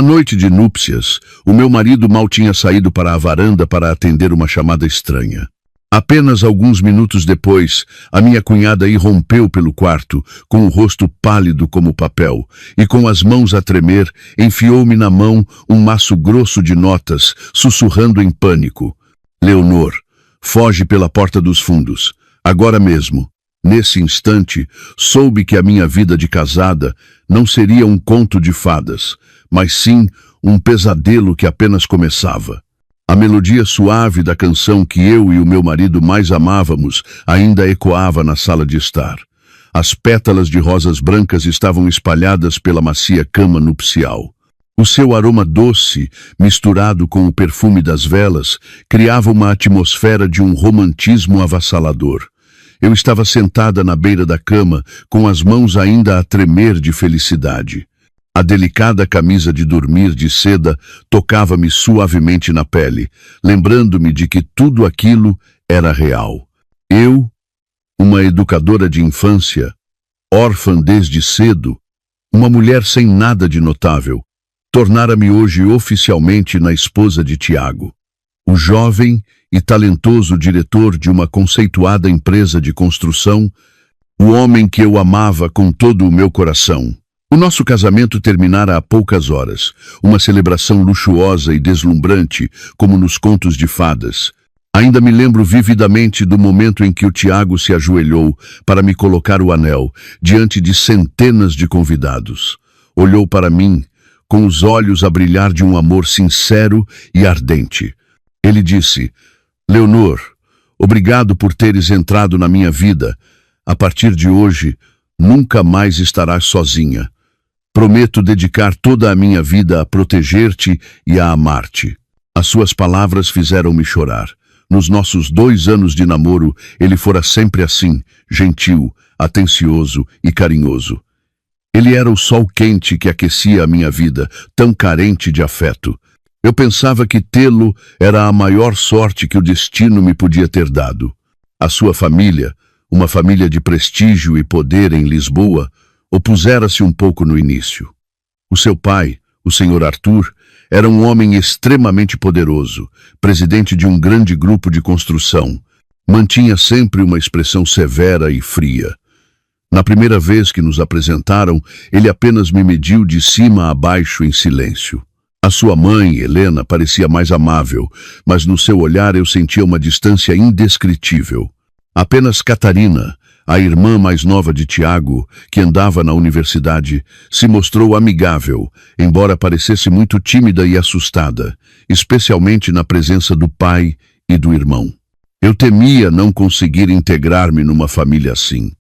Na noite de núpcias, o meu marido mal tinha saído para a varanda para atender uma chamada estranha. Apenas alguns minutos depois, a minha cunhada irrompeu pelo quarto, com o rosto pálido como papel, e com as mãos a tremer, enfiou-me na mão um maço grosso de notas, sussurrando em pânico. Leonor, foge pela porta dos fundos, agora mesmo. Nesse instante, soube que a minha vida de casada não seria um conto de fadas, mas sim um pesadelo que apenas começava. A melodia suave da canção que eu e o meu marido mais amávamos ainda ecoava na sala de estar. As pétalas de rosas brancas estavam espalhadas pela macia cama nupcial. O seu aroma doce, misturado com o perfume das velas, criava uma atmosfera de um romantismo avassalador. Eu estava sentada na beira da cama, com as mãos ainda a tremer de felicidade. A delicada camisa de dormir de seda tocava-me suavemente na pele, lembrando-me de que tudo aquilo era real. Eu, uma educadora de infância, órfã desde cedo, uma mulher sem nada de notável, tornara-me hoje oficialmente na esposa de Tiago, o jovem e talentoso diretor de uma conceituada empresa de construção, o homem que eu amava com todo o meu coração. O nosso casamento terminara há poucas horas, uma celebração luxuosa e deslumbrante, como nos contos de fadas. Ainda me lembro vividamente do momento em que o Tiago se ajoelhou para me colocar o anel, diante de centenas de convidados. Olhou para mim, com os olhos a brilhar de um amor sincero e ardente. Ele disse: Leonor, obrigado por teres entrado na minha vida. A partir de hoje, nunca mais estarás sozinha. Prometo dedicar toda a minha vida a proteger-te e a amar-te. As suas palavras fizeram-me chorar. Nos nossos 2 anos de namoro, ele fora sempre assim, gentil, atencioso e carinhoso. Ele era o sol quente que aquecia a minha vida, tão carente de afeto. Eu pensava que tê-lo era a maior sorte que o destino me podia ter dado. A sua família, uma família de prestígio e poder em Lisboa, opusera-se um pouco no início. O seu pai, o Sr. Arthur, era um homem extremamente poderoso, presidente de um grande grupo de construção. Mantinha sempre uma expressão severa e fria. Na primeira vez que nos apresentaram, ele apenas me mediu de cima a baixo em silêncio. A sua mãe, Helena, parecia mais amável, mas no seu olhar eu sentia uma distância indescritível. Apenas Catarina, a irmã mais nova de Tiago, que andava na universidade, se mostrou amigável, embora parecesse muito tímida e assustada, especialmente na presença do pai e do irmão. Eu temia não conseguir integrar-me numa família assim.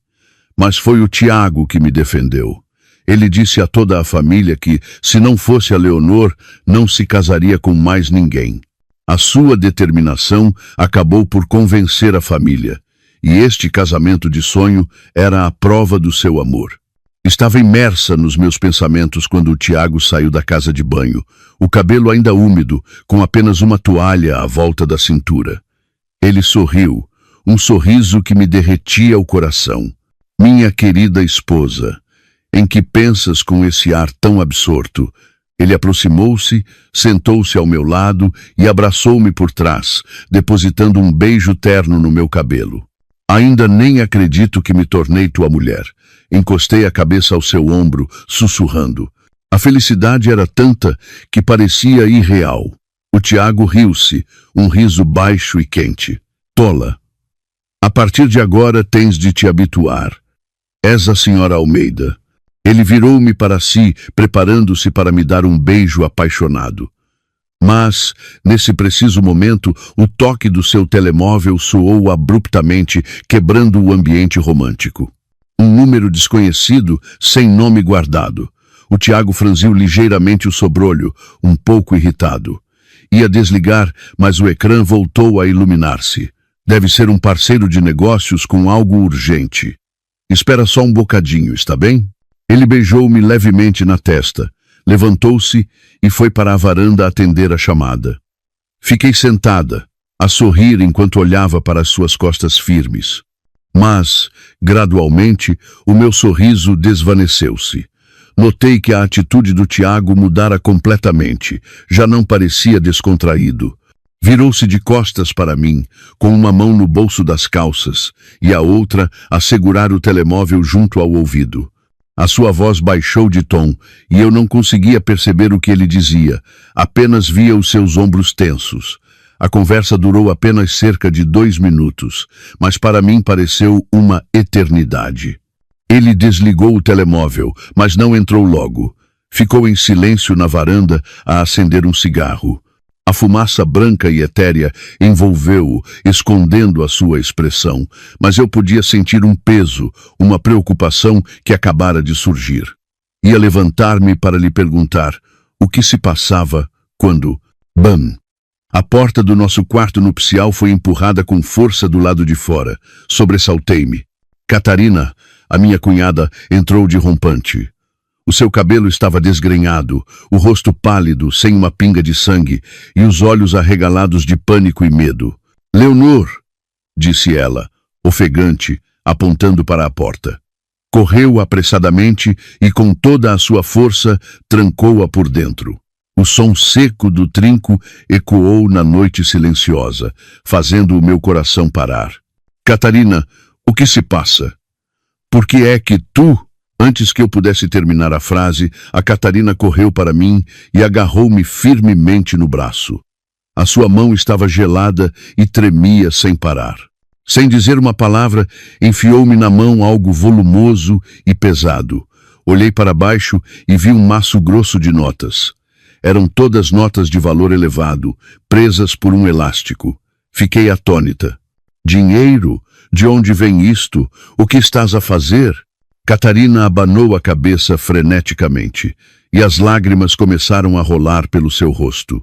Mas foi o Tiago que me defendeu. Ele disse a toda a família que, se não fosse a Leonor, não se casaria com mais ninguém. A sua determinação acabou por convencer a família. E este casamento de sonho era a prova do seu amor. Estava imersa nos meus pensamentos quando o Tiago saiu da casa de banho, o cabelo ainda úmido, com apenas uma toalha à volta da cintura. Ele sorriu, um sorriso que me derretia o coração. Minha querida esposa, em que pensas com esse ar tão absorto? Ele aproximou-se, sentou-se ao meu lado e abraçou-me por trás, depositando um beijo terno no meu cabelo. Ainda nem acredito que me tornei tua mulher. Encostei a cabeça ao seu ombro, sussurrando. A felicidade era tanta que parecia irreal. O Tiago riu-se, um riso baixo e quente. Tola. A partir de agora tens de te habituar. És a senhora Almeida. Ele virou-me para si, preparando-se para me dar um beijo apaixonado. Mas, nesse preciso momento, o toque do seu telemóvel soou abruptamente, quebrando o ambiente romântico. Um número desconhecido, sem nome guardado. O Tiago franziu ligeiramente o sobrolho, um pouco irritado. Ia desligar, mas o ecrã voltou a iluminar-se. Deve ser um parceiro de negócios com algo urgente. Espera só um bocadinho, está bem? Ele beijou-me levemente na testa. Levantou-se e foi para a varanda atender a chamada. Fiquei sentada, a sorrir enquanto olhava para as suas costas firmes. Mas, gradualmente, o meu sorriso desvaneceu-se. Notei que a atitude do Tiago mudara completamente. Já não parecia descontraído. Virou-se de costas para mim, com uma mão no bolso das calças e a outra a segurar o telemóvel junto ao ouvido. A sua voz baixou de tom e eu não conseguia perceber o que ele dizia, apenas via os seus ombros tensos. A conversa durou apenas cerca de 2 minutos, mas para mim pareceu uma eternidade. Ele desligou o telemóvel, mas não entrou logo. Ficou em silêncio na varanda a acender um cigarro. A fumaça branca e etérea envolveu-o, escondendo a sua expressão, mas eu podia sentir um peso, uma preocupação que acabara de surgir. Ia levantar-me para lhe perguntar o que se passava quando, bam! A porta do nosso quarto nupcial foi empurrada com força do lado de fora. Sobressaltei-me. Catarina, a minha cunhada, entrou de rompante. O seu cabelo estava desgrenhado, o rosto pálido, sem uma pinga de sangue, e os olhos arregalados de pânico e medo. "Leonor", disse ela, ofegante, apontando para a porta. Correu apressadamente e, com toda a sua força, trancou-a por dentro. O som seco do trinco ecoou na noite silenciosa, fazendo o meu coração parar. "Catarina, o que se passa? Por que é que tu..." Antes que eu pudesse terminar a frase, a Catarina correu para mim e agarrou-me firmemente no braço. A sua mão estava gelada e tremia sem parar. Sem dizer uma palavra, enfiou-me na mão algo volumoso e pesado. Olhei para baixo e vi um maço grosso de notas. Eram todas notas de valor elevado, presas por um elástico. Fiquei atônita. "Dinheiro? De onde vem isto? O que estás a fazer?" Catarina abanou a cabeça freneticamente, e as lágrimas começaram a rolar pelo seu rosto.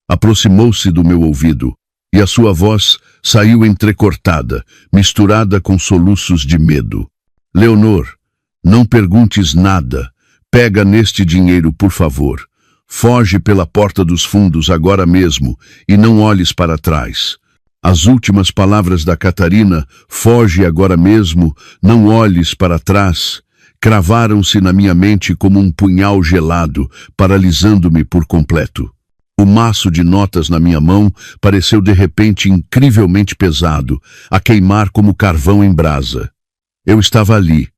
Aproximou-se do meu ouvido, e a sua voz saiu entrecortada, misturada com soluços de medo. "Leonor, não perguntes nada. Pega neste dinheiro, por favor. Foge pela porta dos fundos agora mesmo, e não olhes para trás." As últimas palavras da Catarina, "foge agora mesmo, não olhes para trás", cravaram-se na minha mente como um punhal gelado, paralisando-me por completo. O maço de notas na minha mão pareceu de repente incrivelmente pesado, a queimar como carvão em brasa. Eu estava ali,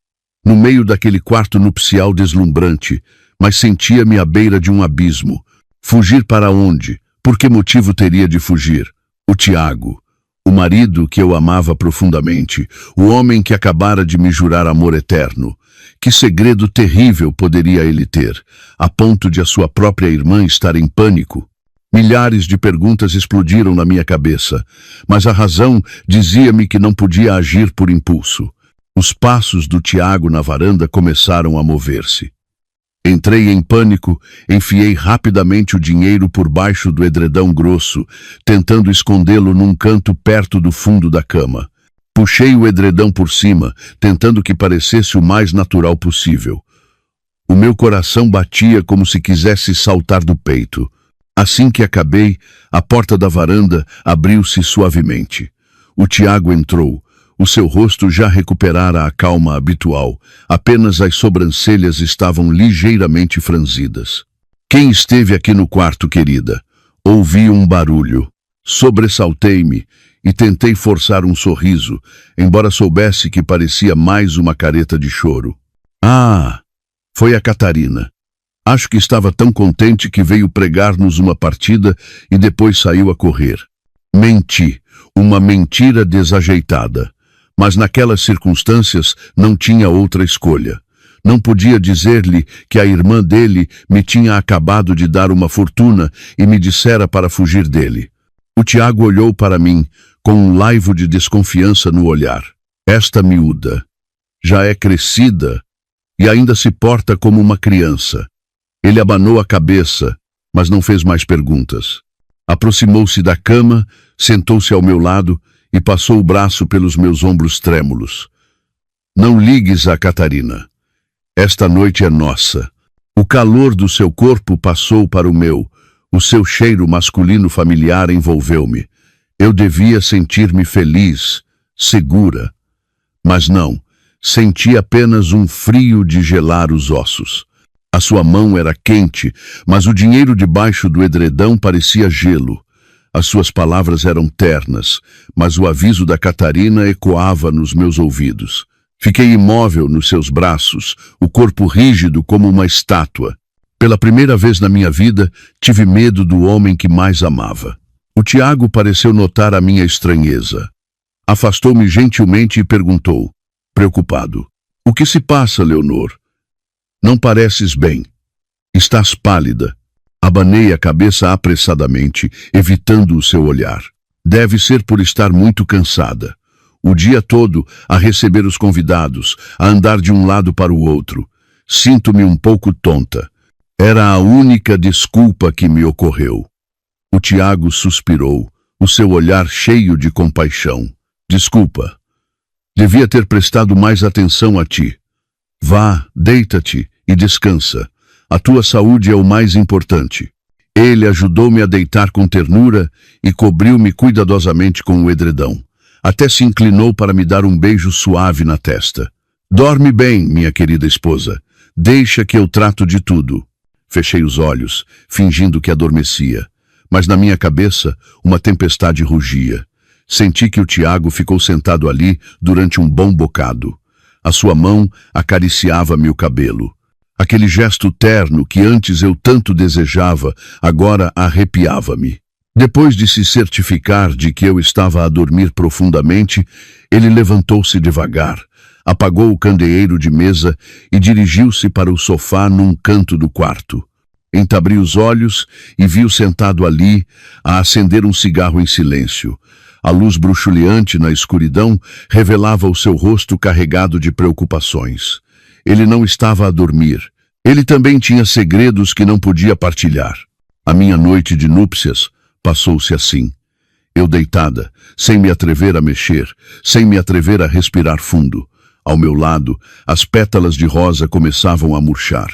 no meio daquele quarto nupcial deslumbrante, mas sentia-me à beira de um abismo. Fugir para onde? Por que motivo teria de fugir? O Tiago, o marido que eu amava profundamente, o homem que acabara de me jurar amor eterno. Que segredo terrível poderia ele ter, a ponto de a sua própria irmã estar em pânico? Milhares de perguntas explodiram na minha cabeça, mas a razão dizia-me que não podia agir por impulso. Os passos do Tiago na varanda começaram a mover-se. Entrei em pânico, enfiei rapidamente o dinheiro por baixo do edredão grosso, tentando escondê-lo num canto perto do fundo da cama. Puxei o edredão por cima, tentando que parecesse o mais natural possível. O meu coração batia como se quisesse saltar do peito. Assim que acabei, a porta da varanda abriu-se suavemente. O Tiago entrou. O seu rosto já recuperara a calma habitual, apenas as sobrancelhas estavam ligeiramente franzidas. "Quem esteve aqui no quarto, querida?" Ouvi um barulho. Sobressaltei-me e tentei forçar um sorriso, embora soubesse que parecia mais uma careta de choro. "Ah, foi a Catarina. Acho que estava tão contente que veio pregar-nos uma partida e depois saiu a correr." Menti, uma mentira desajeitada. Mas naquelas circunstâncias não tinha outra escolha. Não podia dizer-lhe que a irmã dele me tinha acabado de dar uma fortuna e me dissera para fugir dele. O Tiago olhou para mim com um laivo de desconfiança no olhar. Esta miúda já é crescida e ainda se porta como uma criança. Ele abanou a cabeça, mas não fez mais perguntas. Aproximou-se da cama, sentou-se ao meu lado e passou o braço pelos meus ombros trêmulos. "Não ligues a Catarina. Esta noite é nossa." O calor do seu corpo passou para o meu. O seu cheiro masculino familiar envolveu-me. Eu devia sentir-me feliz, segura. Mas não, senti apenas um frio de gelar os ossos. A sua mão era quente, mas o dinheiro debaixo do edredão parecia gelo. As suas palavras eram ternas, mas o aviso da Catarina ecoava nos meus ouvidos. Fiquei imóvel nos seus braços, o corpo rígido como uma estátua. Pela primeira vez na minha vida, tive medo do homem que mais amava. O Tiago pareceu notar a minha estranheza. Afastou-me gentilmente e perguntou, preocupado: "O que se passa, Leonor? Não pareces bem. Estás pálida." Abanei a cabeça apressadamente, evitando o seu olhar. Deve ser por estar muito cansada. O dia todo a receber os convidados, a andar de um lado para o outro. Sinto-me um pouco tonta. Era a única desculpa que me ocorreu. O Tiago suspirou, o seu olhar cheio de compaixão. "Desculpa. Devia ter prestado mais atenção a ti. Vá, deita-te e descansa. A tua saúde é o mais importante." Ele ajudou-me a deitar com ternura e cobriu-me cuidadosamente com o edredão. Até se inclinou para me dar um beijo suave na testa. "Dorme bem, minha querida esposa. Deixa que eu trato de tudo." Fechei os olhos, fingindo que adormecia. Mas na minha cabeça, uma tempestade rugia. Senti que o Tiago ficou sentado ali durante um bom bocado. A sua mão acariciava-me o cabelo. Aquele gesto terno que antes eu tanto desejava, agora arrepiava-me. Depois de se certificar de que eu estava a dormir profundamente, ele levantou-se devagar, apagou o candeeiro de mesa e dirigiu-se para o sofá num canto do quarto. Entabri os olhos e vi-o sentado ali, a acender um cigarro em silêncio. A luz bruxuleante na escuridão revelava o seu rosto carregado de preocupações. Ele não estava a dormir. Ele também tinha segredos que não podia partilhar. A minha noite de núpcias passou-se assim. Eu deitada, sem me atrever a mexer, sem me atrever a respirar fundo. Ao meu lado, as pétalas de rosa começavam a murchar.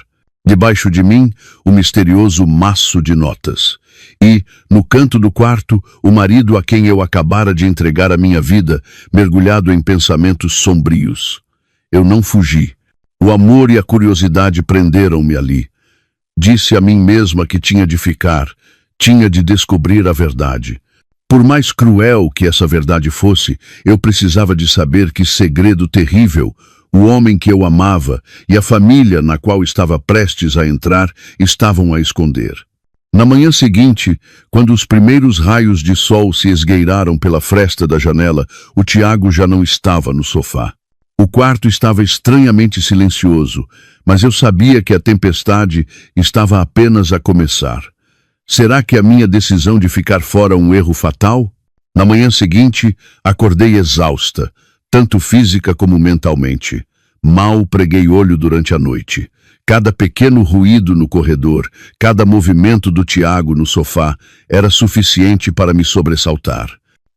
Debaixo de mim, o misterioso maço de notas. E, no canto do quarto, o marido a quem eu acabara de entregar a minha vida, mergulhado em pensamentos sombrios. Eu não fugi. O amor e a curiosidade prenderam-me ali. Disse a mim mesma que tinha de ficar, tinha de descobrir a verdade. Por mais cruel que essa verdade fosse, eu precisava de saber que segredo terrível o homem que eu amava e a família na qual estava prestes a entrar estavam a esconder. Na manhã seguinte, quando os primeiros raios de sol se esgueiraram pela fresta da janela, o Tiago já não estava no sofá. O quarto estava estranhamente silencioso, mas eu sabia que a tempestade estava apenas a começar. Será que a minha decisão de ficar fora um erro fatal? Na manhã seguinte, acordei exausta, tanto física como mentalmente. Mal preguei olho durante a noite. Cada pequeno ruído no corredor, cada movimento do Tiago no sofá era suficiente para me sobressaltar.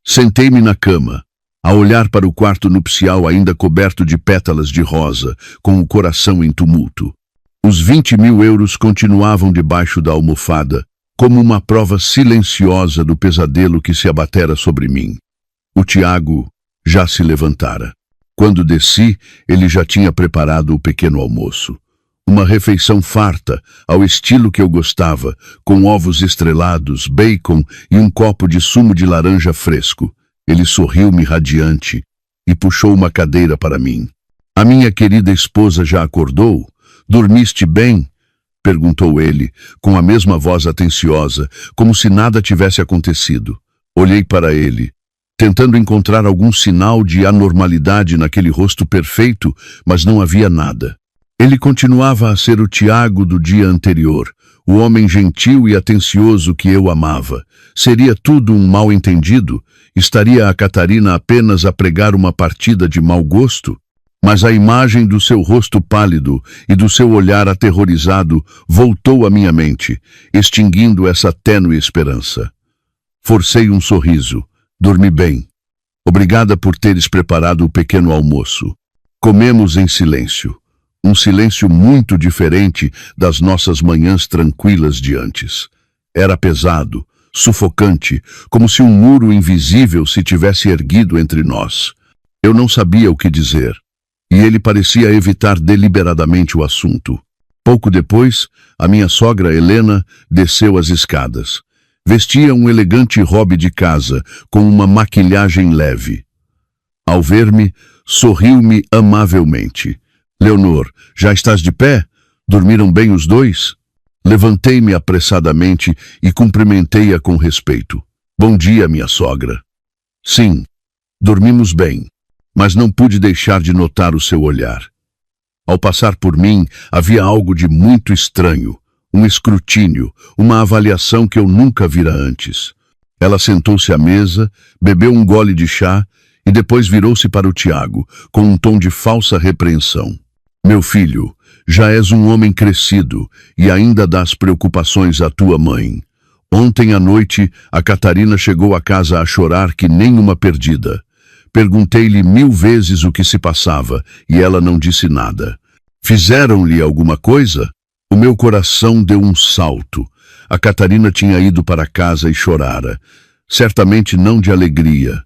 Sentei-me na cama, a olhar para o quarto nupcial ainda coberto de pétalas de rosa, com o coração em tumulto. Os 20.000 euros continuavam debaixo da almofada, como uma prova silenciosa do pesadelo que se abatera sobre mim. O Tiago já se levantara. Quando desci, ele já tinha preparado o pequeno almoço. Uma refeição farta, ao estilo que eu gostava, com ovos estrelados, bacon e um copo de sumo de laranja fresco. Ele sorriu-me radiante e puxou uma cadeira para mim. "A minha querida esposa já acordou? Dormiste bem?" perguntou ele, com a mesma voz atenciosa, como se nada tivesse acontecido. Olhei para ele, tentando encontrar algum sinal de anormalidade naquele rosto perfeito, mas não havia nada. Ele continuava a ser o Tiago do dia anterior, o homem gentil e atencioso que eu amava. Seria tudo um mal-entendido? Estaria a Catarina apenas a pregar uma partida de mau gosto? Mas a imagem do seu rosto pálido e do seu olhar aterrorizado voltou à minha mente, extinguindo essa tênue esperança. Forcei um sorriso. "Dormi bem. Obrigada por teres preparado o pequeno almoço." Comemos em silêncio. Um silêncio muito diferente das nossas manhãs tranquilas de antes. Era pesado, sufocante, como se um muro invisível se tivesse erguido entre nós. Eu não sabia o que dizer, e ele parecia evitar deliberadamente o assunto. Pouco depois, a minha sogra Helena desceu as escadas. Vestia um elegante robe de casa, com uma maquilhagem leve. Ao ver-me, sorriu-me amavelmente. Leonor, já estás de pé? Dormiram bem os dois? Levantei-me apressadamente e cumprimentei-a com respeito. Bom dia, minha sogra. Sim, dormimos bem, mas não pude deixar de notar o seu olhar. Ao passar por mim, havia algo de muito estranho, um escrutínio, uma avaliação que eu nunca vira antes. Ela sentou-se à mesa, bebeu um gole de chá e depois virou-se para o Tiago, com um tom de falsa repreensão. Meu filho, já és um homem crescido e ainda dás preocupações à tua mãe. Ontem à noite, a Catarina chegou a casa a chorar que nem uma perdida. Perguntei-lhe 1000 vezes o que se passava e ela não disse nada. Fizeram-lhe alguma coisa? O meu coração deu um salto. A Catarina tinha ido para casa e chorara. Certamente não de alegria.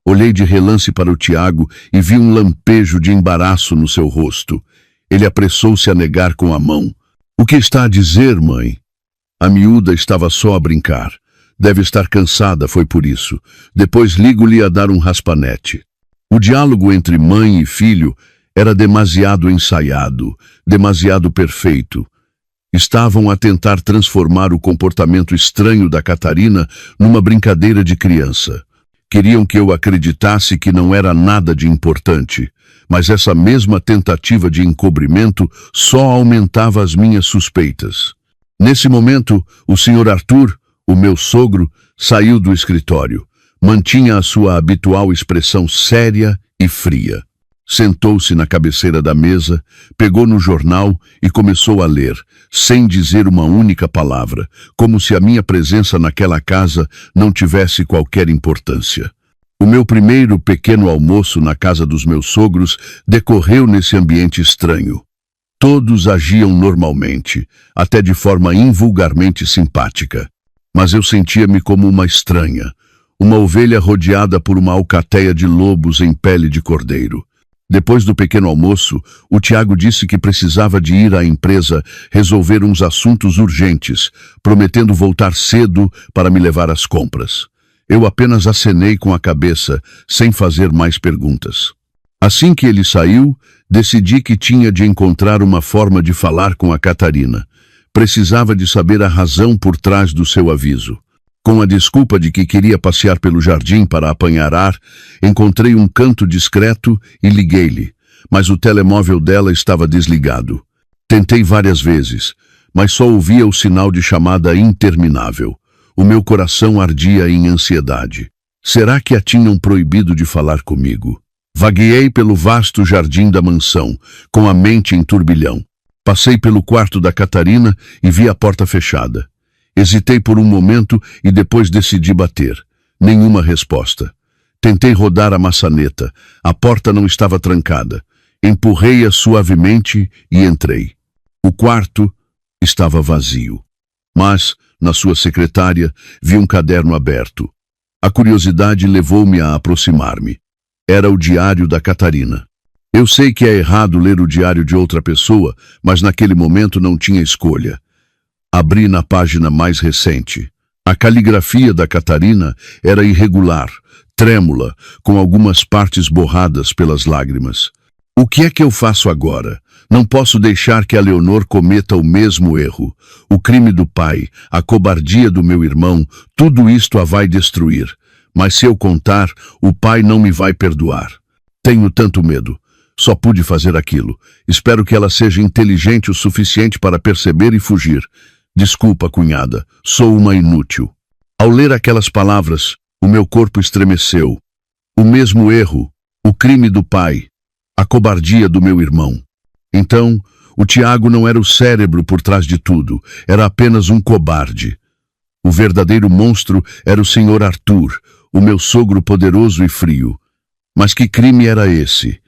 Olhei de relance para o Tiago e vi um lampejo de embaraço no seu rosto. Ele apressou-se a negar com a mão. O que está a dizer, mãe? A miúda estava só a brincar. Deve estar cansada, foi por isso. Depois ligo-lhe a dar um raspanete. O diálogo entre mãe e filho era demasiado ensaiado, demasiado perfeito. Estavam a tentar transformar o comportamento estranho da Catarina numa brincadeira de criança. Queriam que eu acreditasse que não era nada de importante, mas essa mesma tentativa de encobrimento só aumentava as minhas suspeitas. Nesse momento, o Sr. Arthur, o meu sogro, saiu do escritório. Mantinha a sua habitual expressão séria e fria. Sentou-se na cabeceira da mesa, pegou no jornal e começou a ler, sem dizer uma única palavra, como se a minha presença naquela casa não tivesse qualquer importância. O meu primeiro pequeno almoço na casa dos meus sogros decorreu nesse ambiente estranho. Todos agiam normalmente, até de forma invulgarmente simpática. Mas eu sentia-me como uma estranha, uma ovelha rodeada por uma alcateia de lobos em pele de cordeiro. Depois do pequeno almoço, o Tiago disse que precisava de ir à empresa resolver uns assuntos urgentes, prometendo voltar cedo para me levar às compras. Eu apenas acenei com a cabeça, sem fazer mais perguntas. Assim que ele saiu, decidi que tinha de encontrar uma forma de falar com a Catarina. Precisava de saber a razão por trás do seu aviso. Com a desculpa de que queria passear pelo jardim para apanhar ar, encontrei um canto discreto e liguei-lhe, mas o telemóvel dela estava desligado. Tentei várias vezes, mas só ouvia o sinal de chamada interminável. O meu coração ardia em ansiedade. Será que a tinham proibido de falar comigo? Vagueei pelo vasto jardim da mansão, com a mente em turbilhão. Passei pelo quarto da Catarina e vi a porta fechada. Hesitei por um momento e depois decidi bater. Nenhuma resposta. Tentei rodar a maçaneta. A porta não estava trancada. Empurrei-a suavemente e entrei. O quarto estava vazio. Mas, na sua secretária, vi um caderno aberto. A curiosidade levou-me a aproximar-me. Era o diário da Catarina. Eu sei que é errado ler o diário de outra pessoa, mas naquele momento não tinha escolha. Abri na página mais recente. A caligrafia da Catarina era irregular, trêmula, com algumas partes borradas pelas lágrimas. O que é que eu faço agora? Não posso deixar que a Leonor cometa o mesmo erro. O crime do pai, a cobardia do meu irmão, tudo isto a vai destruir. Mas se eu contar, o pai não me vai perdoar. Tenho tanto medo. Só pude fazer aquilo. Espero que ela seja inteligente o suficiente para perceber e fugir. Desculpa, cunhada, sou uma inútil. Ao ler aquelas palavras, o meu corpo estremeceu. O mesmo erro, o crime do pai, a cobardia do meu irmão. Então, o Tiago não era o cérebro por trás de tudo, era apenas um cobarde. O verdadeiro monstro era o Sr. Arthur, o meu sogro poderoso e frio. Mas que crime era esse?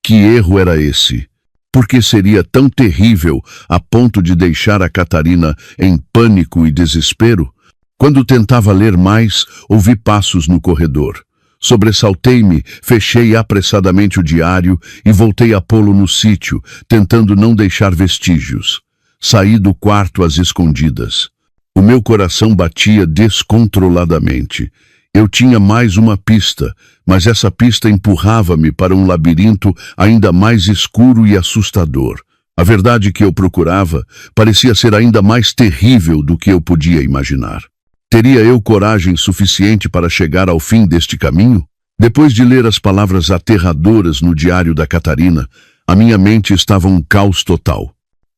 Que erro era esse? Por que seria tão terrível a ponto de deixar a Catarina em pânico e desespero? Quando tentava ler mais, ouvi passos no corredor. Sobressaltei-me, fechei apressadamente o diário e voltei a pô-lo no sítio, tentando não deixar vestígios. Saí do quarto às escondidas. O meu coração batia descontroladamente. Eu tinha mais uma pista, mas essa pista empurrava-me para um labirinto ainda mais escuro e assustador. A verdade que eu procurava parecia ser ainda mais terrível do que eu podia imaginar. Teria eu coragem suficiente para chegar ao fim deste caminho? Depois de ler as palavras aterradoras no diário da Catarina, a minha mente estava um caos total.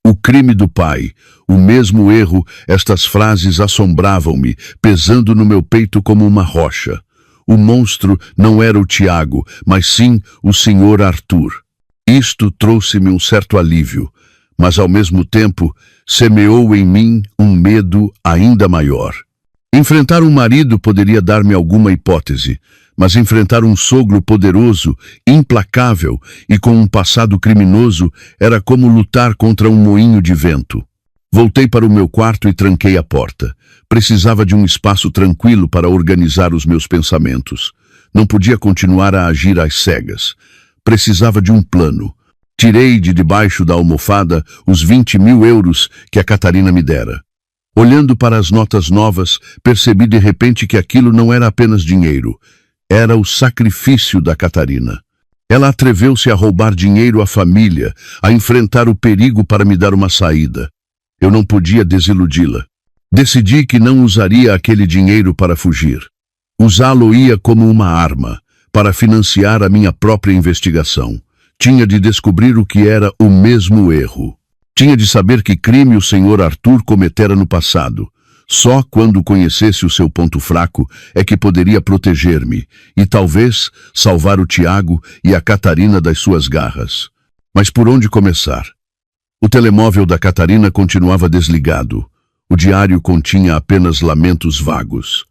O crime do pai, o mesmo erro, estas frases assombravam-me, pesando no meu peito como uma rocha. O monstro não era o Tiago, mas sim o Sr. Arthur. Isto trouxe-me um certo alívio, mas ao mesmo tempo semeou em mim um medo ainda maior. Enfrentar um marido poderia dar-me alguma hipótese, mas enfrentar um sogro poderoso, implacável e com um passado criminoso era como lutar contra um moinho de vento. Voltei para o meu quarto e tranquei a porta. Precisava de um espaço tranquilo para organizar os meus pensamentos. Não podia continuar a agir às cegas. Precisava de um plano. Tirei de debaixo da almofada os 20.000 euros que a Catarina me dera. Olhando para as notas novas, percebi de repente que aquilo não era apenas dinheiro. Era o sacrifício da Catarina. Ela atreveu-se a roubar dinheiro à família, a enfrentar o perigo para me dar uma saída. Eu não podia desiludi-la. Decidi que não usaria aquele dinheiro para fugir. Usá-lo-ia como uma arma, para financiar a minha própria investigação. Tinha de descobrir o que era o mesmo erro. Tinha de saber que crime o Sr. Arthur cometera no passado. Só quando conhecesse o seu ponto fraco é que poderia proteger-me e talvez salvar o Tiago e a Catarina das suas garras. Mas por onde começar? O telemóvel da Catarina continuava desligado. O diário continha apenas lamentos vagos.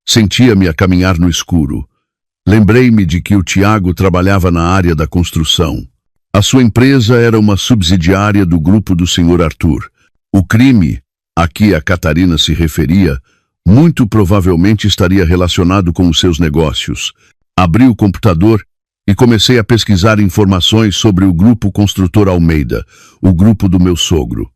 Sentia-me a caminhar no escuro. Lembrei-me de que o Tiago trabalhava na área da construção. A sua empresa era uma subsidiária do grupo do Sr. Arthur. O crime a que a Catarina se referia muito provavelmente estaria relacionado com os seus negócios. Abri o computador e comecei a pesquisar informações sobre o Grupo Construtor Almeida, o grupo do meu sogro.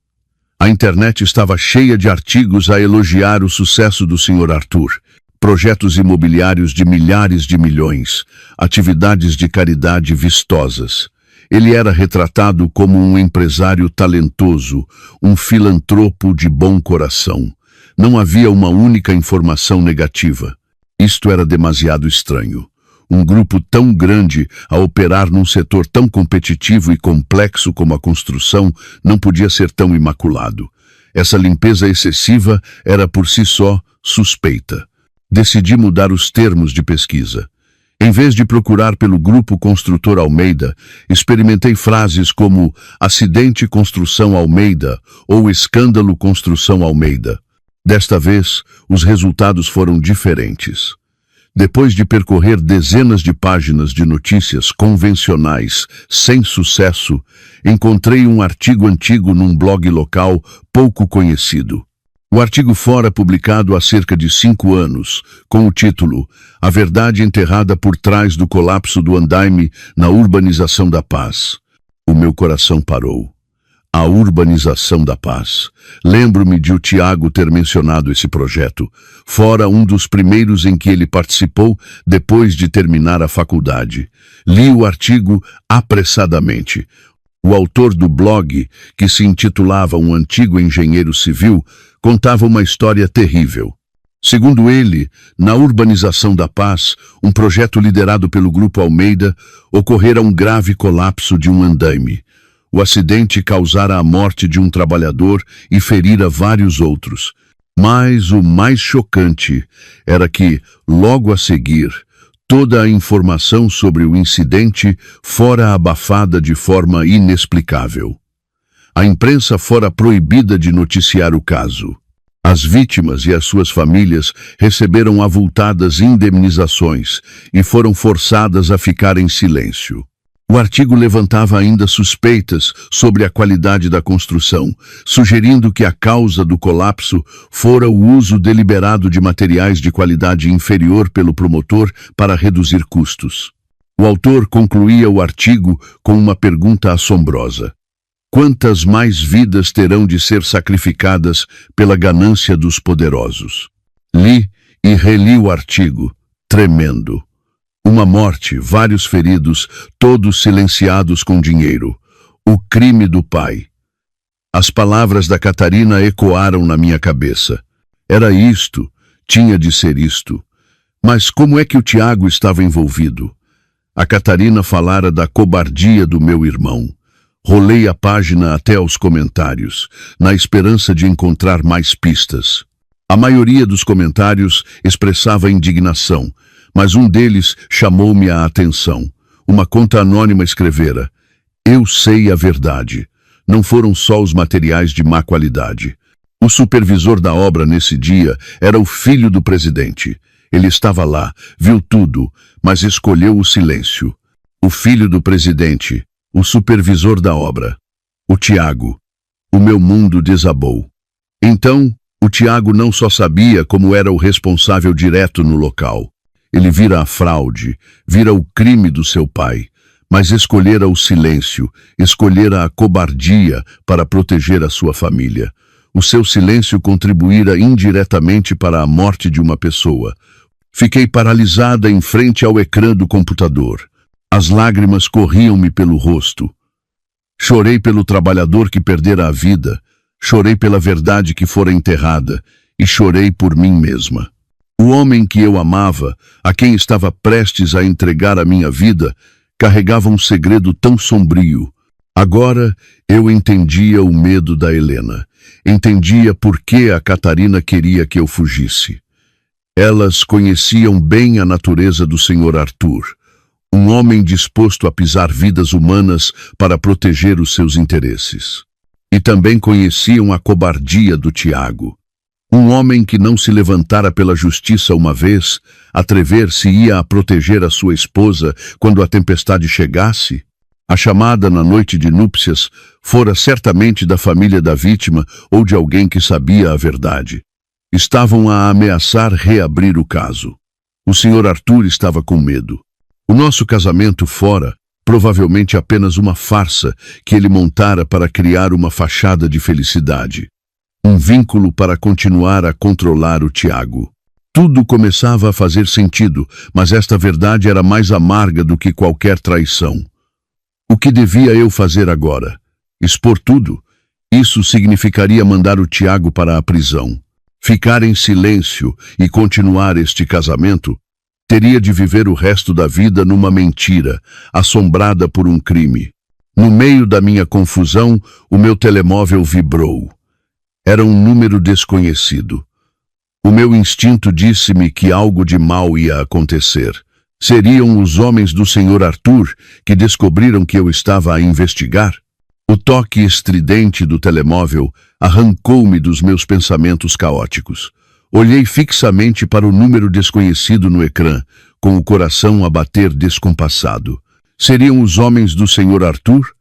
A internet estava cheia de artigos a elogiar o sucesso do Sr. Arthur. Projetos imobiliários de milhares de milhões, atividades de caridade vistosas. Ele era retratado como um empresário talentoso, um filantropo de bom coração. Não havia uma única informação negativa. Isto era demasiado estranho. Um grupo tão grande a operar num setor tão competitivo e complexo como a construção não podia ser tão imaculado. Essa limpeza excessiva era por si só suspeita. Decidi mudar os termos de pesquisa. Em vez de procurar pelo Grupo Construtor Almeida, experimentei frases como Acidente Construção Almeida ou Escândalo Construção Almeida. Desta vez, os resultados foram diferentes. Depois de percorrer dezenas de páginas de notícias convencionais sem sucesso, encontrei um artigo antigo num blog local pouco conhecido. O artigo fora publicado há cerca de 5 anos, com o título A Verdade Enterrada por Trás do Colapso do Andaime na Urbanização da Paz. O meu coração parou. A Urbanização da Paz. Lembro-me de o Tiago ter mencionado esse projeto. Fora um dos primeiros em que ele participou depois de terminar a faculdade. Li o artigo apressadamente. O autor do blog, que se intitulava Um Antigo Engenheiro Civil, contava uma história terrível. Segundo ele, na Urbanização da Paz, um projeto liderado pelo Grupo Almeida, ocorrera um grave colapso de um andaime. O acidente causara a morte de um trabalhador e ferira vários outros. Mas o mais chocante era que, logo a seguir, toda a informação sobre o incidente fora abafada de forma inexplicável. A imprensa fora proibida de noticiar o caso. As vítimas e as suas famílias receberam avultadas indemnizações e foram forçadas a ficar em silêncio. O artigo levantava ainda suspeitas sobre a qualidade da construção, sugerindo que a causa do colapso fora o uso deliberado de materiais de qualidade inferior pelo promotor para reduzir custos. O autor concluía o artigo com uma pergunta assombrosa. Quantas mais vidas terão de ser sacrificadas pela ganância dos poderosos? Li e reli o artigo, tremendo. Uma morte, vários feridos, todos silenciados com dinheiro. O crime do pai. As palavras da Catarina ecoaram na minha cabeça. Era isto, tinha de ser isto. Mas como é que o Tiago estava envolvido? A Catarina falara da cobardia do meu irmão. Rolei a página até aos comentários, na esperança de encontrar mais pistas. A maioria dos comentários expressava indignação, mas um deles chamou-me a atenção. Uma conta anônima escrevera: "Eu sei a verdade. Não foram só os materiais de má qualidade. O supervisor da obra nesse dia era o filho do presidente. Ele estava lá, viu tudo, mas escolheu o silêncio. O filho do presidente, o supervisor da obra, o Tiago. O meu mundo desabou. Então, o Tiago não só sabia como era o responsável direto no local. Ele vira a fraude, vira o crime do seu pai, mas escolhera o silêncio, escolhera a cobardia para proteger a sua família. O seu silêncio contribuíra indiretamente para a morte de uma pessoa. Fiquei paralisada em frente ao ecrã do computador. As lágrimas corriam-me pelo rosto. Chorei pelo trabalhador que perdera a vida, chorei pela verdade que fora enterrada e chorei por mim mesma. O homem que eu amava, a quem estava prestes a entregar a minha vida, carregava um segredo tão sombrio. Agora eu entendia o medo da Helena. Entendia por que a Catarina queria que eu fugisse. Elas conheciam bem a natureza do Sr. Arthur, um homem disposto a pisar vidas humanas para proteger os seus interesses. E também conheciam a cobardia do Tiago. Um homem que não se levantara pela justiça uma vez, atrever-se-ia a proteger a sua esposa quando a tempestade chegasse? A chamada na noite de núpcias fora certamente da família da vítima ou de alguém que sabia a verdade. Estavam a ameaçar reabrir o caso. O Sr. Arthur estava com medo. O nosso casamento fora, provavelmente apenas uma farsa que ele montara para criar uma fachada de felicidade. Um vínculo para continuar a controlar o Tiago. Tudo começava a fazer sentido, mas esta verdade era mais amarga do que qualquer traição. O que devia eu fazer agora? Expor tudo? Isso significaria mandar o Tiago para a prisão. Ficar em silêncio e continuar este casamento? Teria de viver o resto da vida numa mentira, assombrada por um crime. No meio da minha confusão, o meu telemóvel vibrou. Era um número desconhecido. O meu instinto disse-me que algo de mal ia acontecer. Seriam os homens do Sr. Arthur que descobriram que eu estava a investigar? O toque estridente do telemóvel arrancou-me dos meus pensamentos caóticos. Olhei fixamente para o número desconhecido no ecrã, com o coração a bater descompassado. Seriam os homens do Sr. Arthur?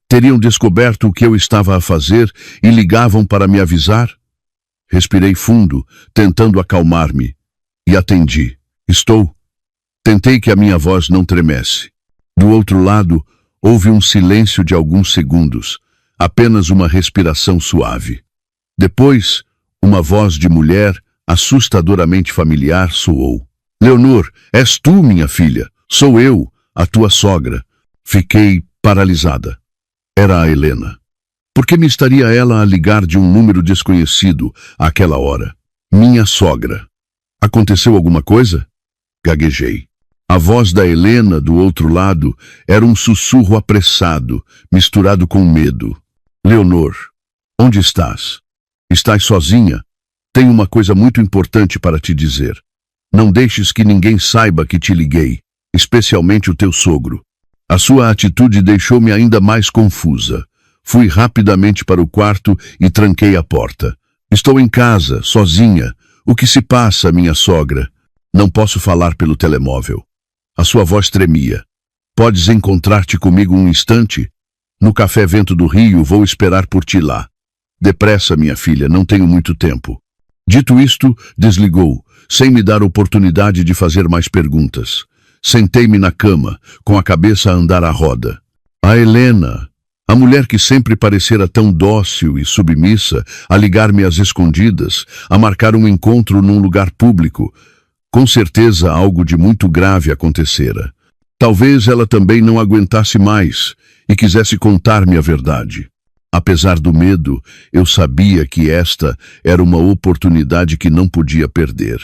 Teriam descoberto o que eu estava a fazer e ligavam para me avisar? Respirei fundo, tentando acalmar-me, e atendi. Estou. Tentei que a minha voz não tremesse. Do outro lado, houve um silêncio de alguns segundos, apenas uma respiração suave. Depois, uma voz de mulher, assustadoramente familiar, soou. Leonor, és tu, minha filha? Sou eu, a tua sogra. Fiquei paralisada. Era a Helena. Por que me estaria ela a ligar de um número desconhecido àquela hora? Minha sogra. Aconteceu alguma coisa? Gaguejei. A voz da Helena, do outro lado, era um sussurro apressado, misturado com medo. Leonor, onde estás? Estás sozinha? Tenho uma coisa muito importante para te dizer. Não deixes que ninguém saiba que te liguei, especialmente o teu sogro. A sua atitude deixou-me ainda mais confusa. Fui rapidamente para o quarto e tranquei a porta. Estou em casa, sozinha. O que se passa, minha sogra? Não posso falar pelo telemóvel. A sua voz tremia. Podes encontrar-te comigo um instante? No Café Vento do Rio, vou esperar por ti lá. Depressa, minha filha, não tenho muito tempo. Dito isto, desligou, sem me dar oportunidade de fazer mais perguntas. Sentei-me na cama, com a cabeça a andar à roda. A Helena, A mulher que sempre parecera tão dócil e submissa, a ligar-me às escondidas, a marcar um encontro num lugar público. Com certeza algo de muito grave acontecera. Talvez ela também não aguentasse mais e quisesse contar-me a verdade. Apesar do medo, eu sabia que esta era uma oportunidade que não podia perder.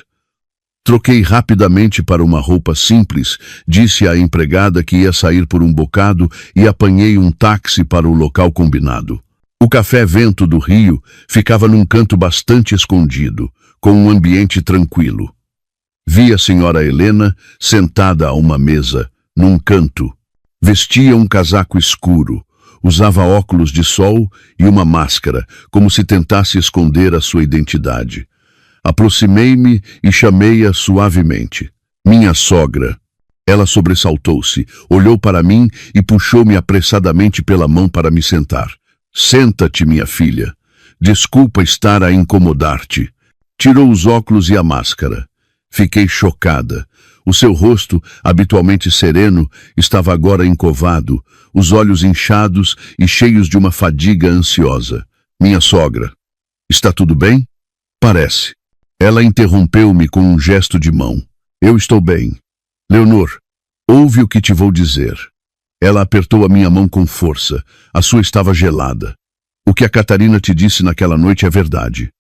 Troquei rapidamente para uma roupa simples, disse à empregada que ia sair por um bocado e apanhei um táxi para o local combinado. O Café Vento do Rio ficava num canto bastante escondido, com um ambiente tranquilo. Vi a senhora Helena sentada a uma mesa, num canto. Vestia um casaco escuro, usava óculos de sol e uma máscara, como se tentasse esconder a sua identidade. Aproximei-me e chamei-a suavemente. Minha sogra. Ela sobressaltou-se, olhou para mim e puxou-me apressadamente pela mão para me sentar. Senta-te, minha filha. Desculpa estar a incomodar-te. Tirou os óculos e a máscara. Fiquei chocada. O seu rosto, habitualmente sereno, estava agora encovado, os olhos inchados e cheios de uma fadiga ansiosa. Minha sogra. Está tudo bem? Parece. Ela interrompeu-me com um gesto de mão. Eu estou bem. Leonor, ouve o que te vou dizer. Ela apertou a minha mão com força. A sua estava gelada. O que a Catarina te disse naquela noite é verdade.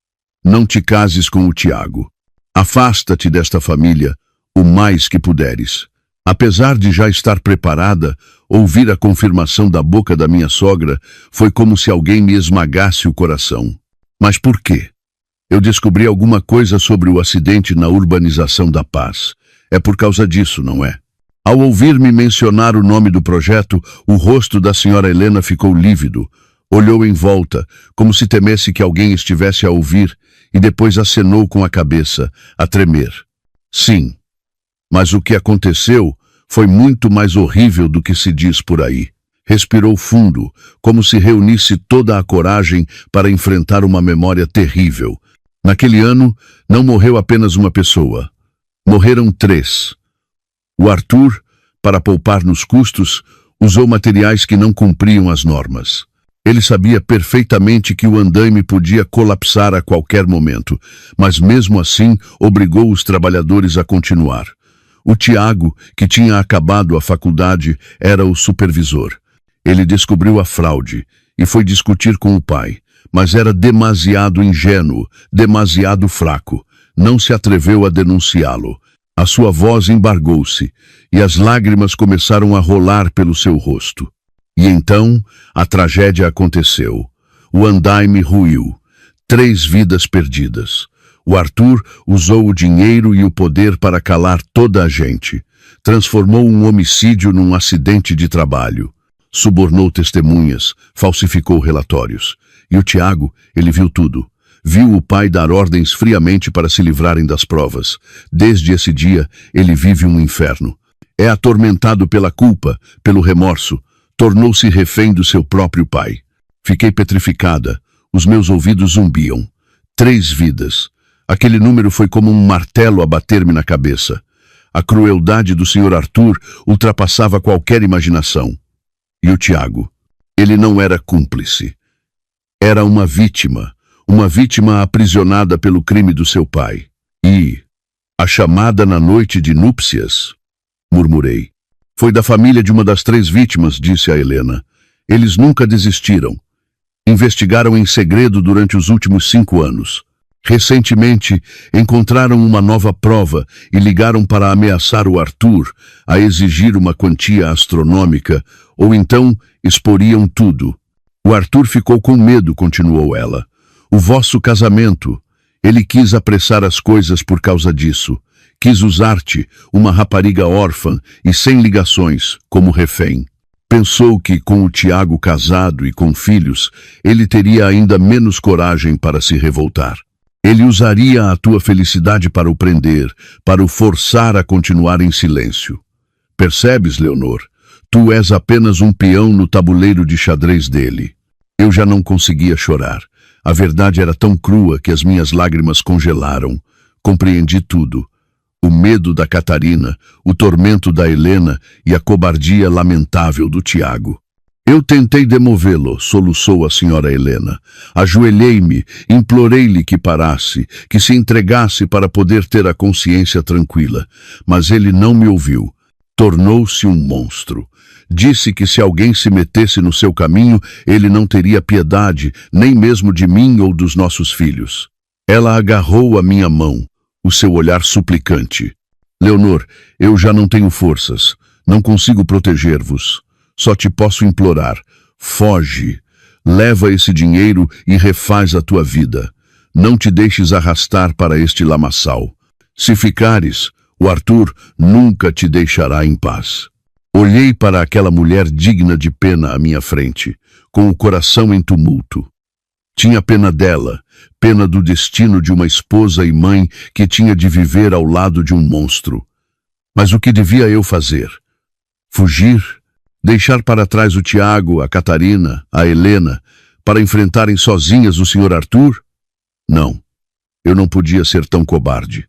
Não te cases com o Tiago. Afasta-te desta família o mais que puderes. Apesar de já estar preparada, ouvir a confirmação da boca da minha sogra foi como se alguém me esmagasse o coração. Mas por quê? Eu descobri alguma coisa sobre o acidente na urbanização da Paz. É por causa disso, não é? Ao ouvir-me mencionar o nome do projeto, o rosto da senhora Helena ficou lívido. Olhou em volta, como se temesse que alguém estivesse a ouvir, e depois acenou com a cabeça, a tremer. Sim, mas o que aconteceu foi muito mais horrível do que se diz por aí. Respirou fundo, como se reunisse toda a coragem para enfrentar uma memória terrível. Naquele ano, não morreu apenas uma pessoa. Morreram 3. O Arthur, para poupar nos custos, usou materiais que não cumpriam as normas. Ele sabia perfeitamente que o andaime podia colapsar a qualquer momento, mas mesmo assim obrigou os trabalhadores a continuar. O Tiago, que tinha acabado a faculdade, era o supervisor. Ele descobriu a fraude e foi discutir com o pai, mas era demasiado ingênuo, demasiado fraco. Não se atreveu a denunciá-lo. A sua voz embargou-se e as lágrimas começaram a rolar pelo seu rosto. E então a tragédia aconteceu. O andaime ruiu. 3 vidas perdidas. O Arthur usou o dinheiro e o poder para calar toda a gente. Transformou um homicídio num acidente de trabalho. Subornou testemunhas, falsificou relatórios. E o Tiago, ele viu tudo. Viu o pai dar ordens friamente para se livrarem das provas. Desde esse dia, ele vive um inferno. É atormentado pela culpa, pelo remorso. Tornou-se refém do seu próprio pai. Fiquei petrificada. Os meus ouvidos zumbiam. 3 vidas. Aquele número foi como um martelo a bater-me na cabeça. A crueldade do Sr. Arthur ultrapassava qualquer imaginação. E o Tiago? Ele não era cúmplice. Era uma vítima aprisionada pelo crime do seu pai. E a chamada na noite de núpcias? Murmurei. Foi da família de uma das 3 vítimas, disse a Helena. Eles nunca desistiram. Investigaram em segredo durante os últimos 5 anos. Recentemente, encontraram uma nova prova e ligaram para ameaçar o Arthur, a exigir uma quantia astronômica, ou então exporiam tudo. O Arthur ficou com medo, continuou ela. O vosso casamento. Ele quis apressar as coisas por causa disso. Quis usar-te, uma rapariga órfã e sem ligações, como refém. Pensou que, com o Tiago casado e com filhos, ele teria ainda menos coragem para se revoltar. Ele usaria a tua felicidade para o prender, para o forçar a continuar em silêncio. Percebes, Leonor? Tu és apenas um peão no tabuleiro de xadrez dele. Eu já não conseguia chorar. A verdade era tão crua que as minhas lágrimas congelaram. Compreendi tudo. O medo da Catarina, o tormento da Helena e a cobardia lamentável do Tiago. Eu tentei demovê-lo, soluçou a senhora Helena. Ajoelhei-me, implorei-lhe que parasse, que se entregasse para poder ter a consciência tranquila. Mas ele não me ouviu. Tornou-se um monstro. Disse que se alguém se metesse no seu caminho, ele não teria piedade, nem mesmo de mim ou dos nossos filhos. Ela agarrou a minha mão, o seu olhar suplicante. Leonor, eu já não tenho forças. Não consigo proteger-vos. Só te posso implorar. Foge. Leva esse dinheiro e refaz a tua vida. Não te deixes arrastar para este lamaçal. Se ficares, o Arthur nunca te deixará em paz. Olhei para aquela mulher digna de pena à minha frente, com o coração em tumulto. Tinha pena dela, pena do destino de uma esposa e mãe que tinha de viver ao lado de um monstro. Mas o que devia eu fazer? Fugir? Deixar para trás o Tiago, a Catarina, a Helena, para enfrentarem sozinhas o Sr. Arthur? Não, eu não podia ser tão cobarde.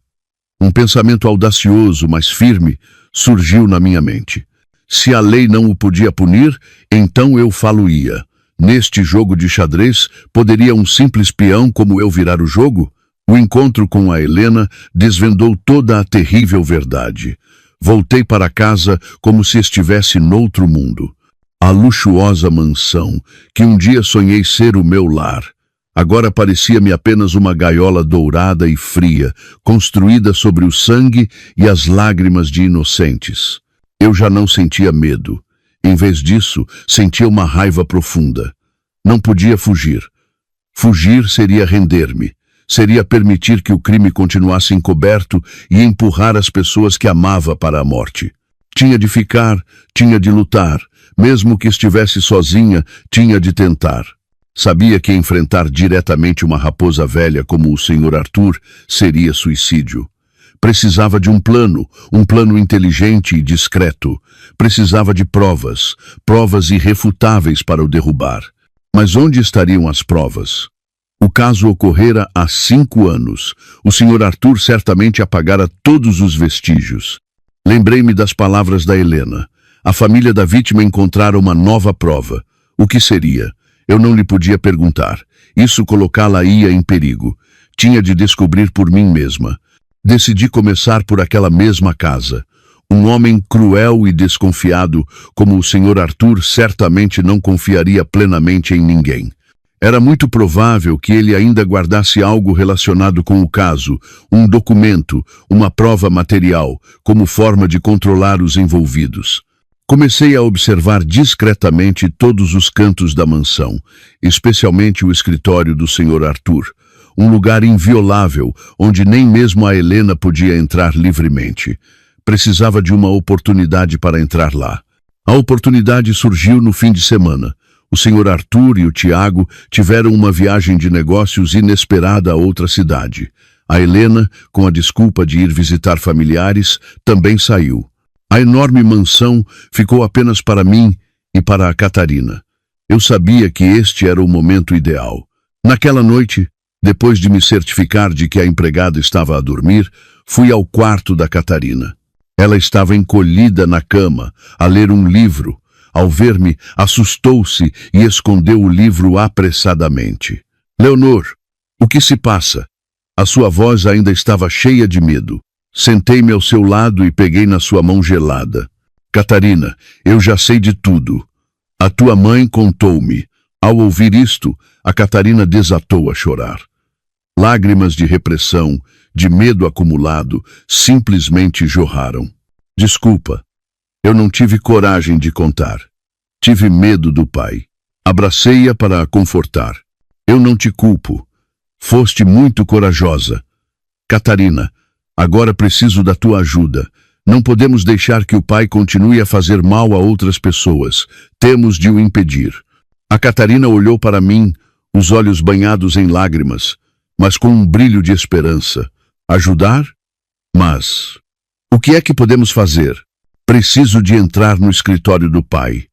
Um pensamento audacioso, mas firme, surgiu na minha mente. Se a lei não o podia punir, então eu falo-ia. Neste jogo de xadrez, poderia um simples peão como eu virar o jogo? O encontro com a Helena desvendou toda a terrível verdade. Voltei para casa como se estivesse noutro mundo. A luxuosa mansão, que um dia sonhei ser o meu lar, agora parecia-me apenas uma gaiola dourada e fria, construída sobre o sangue e as lágrimas de inocentes. Eu já não sentia medo. Em vez disso, sentia uma raiva profunda. Não podia fugir. Fugir seria render-me. Seria permitir que o crime continuasse encoberto e empurrar as pessoas que amava para a morte. Tinha de ficar, tinha de lutar. Mesmo que estivesse sozinha, tinha de tentar. Sabia que enfrentar diretamente uma raposa velha como o Sr. Arthur seria suicídio. Precisava de um plano inteligente e discreto. Precisava de provas irrefutáveis para o derrubar. Mas onde estariam as provas? O caso ocorrera há 5 anos. O Sr. Arthur certamente apagara todos os vestígios. Lembrei-me das palavras da Helena. A família da vítima encontrara uma nova prova. O que seria? Eu não lhe podia perguntar. Isso colocá-la-ia em perigo. Tinha de descobrir por mim mesma. Decidi começar por aquela mesma casa. Um homem cruel e desconfiado como o Sr. Arthur certamente não confiaria plenamente em ninguém. Era muito provável que ele ainda guardasse algo relacionado com o caso, um documento, uma prova material, como forma de controlar os envolvidos. Comecei a observar discretamente todos os cantos da mansão, especialmente o escritório do Sr. Arthur, um lugar inviolável onde nem mesmo a Helena podia entrar livremente. Precisava de uma oportunidade para entrar lá. A oportunidade surgiu no fim de semana. O Sr. Arthur e o Tiago tiveram uma viagem de negócios inesperada a outra cidade. A Helena, com a desculpa de ir visitar familiares, também saiu. A enorme mansão ficou apenas para mim e para a Catarina. Eu sabia que este era o momento ideal. Naquela noite, depois de me certificar de que a empregada estava a dormir, fui ao quarto da Catarina. Ela estava encolhida na cama, a ler um livro. Ao ver-me, assustou-se e escondeu o livro apressadamente. Leonor, o que se passa? A sua voz ainda estava cheia de medo. Sentei-me ao seu lado e peguei na sua mão gelada. Catarina, eu já sei de tudo. A tua mãe contou-me. Ao ouvir isto, a Catarina desatou a chorar. Lágrimas de repressão, de medo acumulado, simplesmente jorraram. Desculpa. Eu não tive coragem de contar. Tive medo do pai. Abracei-a para a confortar. Eu não te culpo. Foste muito corajosa. Catarina, agora preciso da tua ajuda. Não podemos deixar que o pai continue a fazer mal a outras pessoas. Temos de o impedir. A Catarina olhou para mim, os olhos banhados em lágrimas, mas com um brilho de esperança. Ajudar? Mas o que é que podemos fazer? Preciso de entrar no escritório do pai.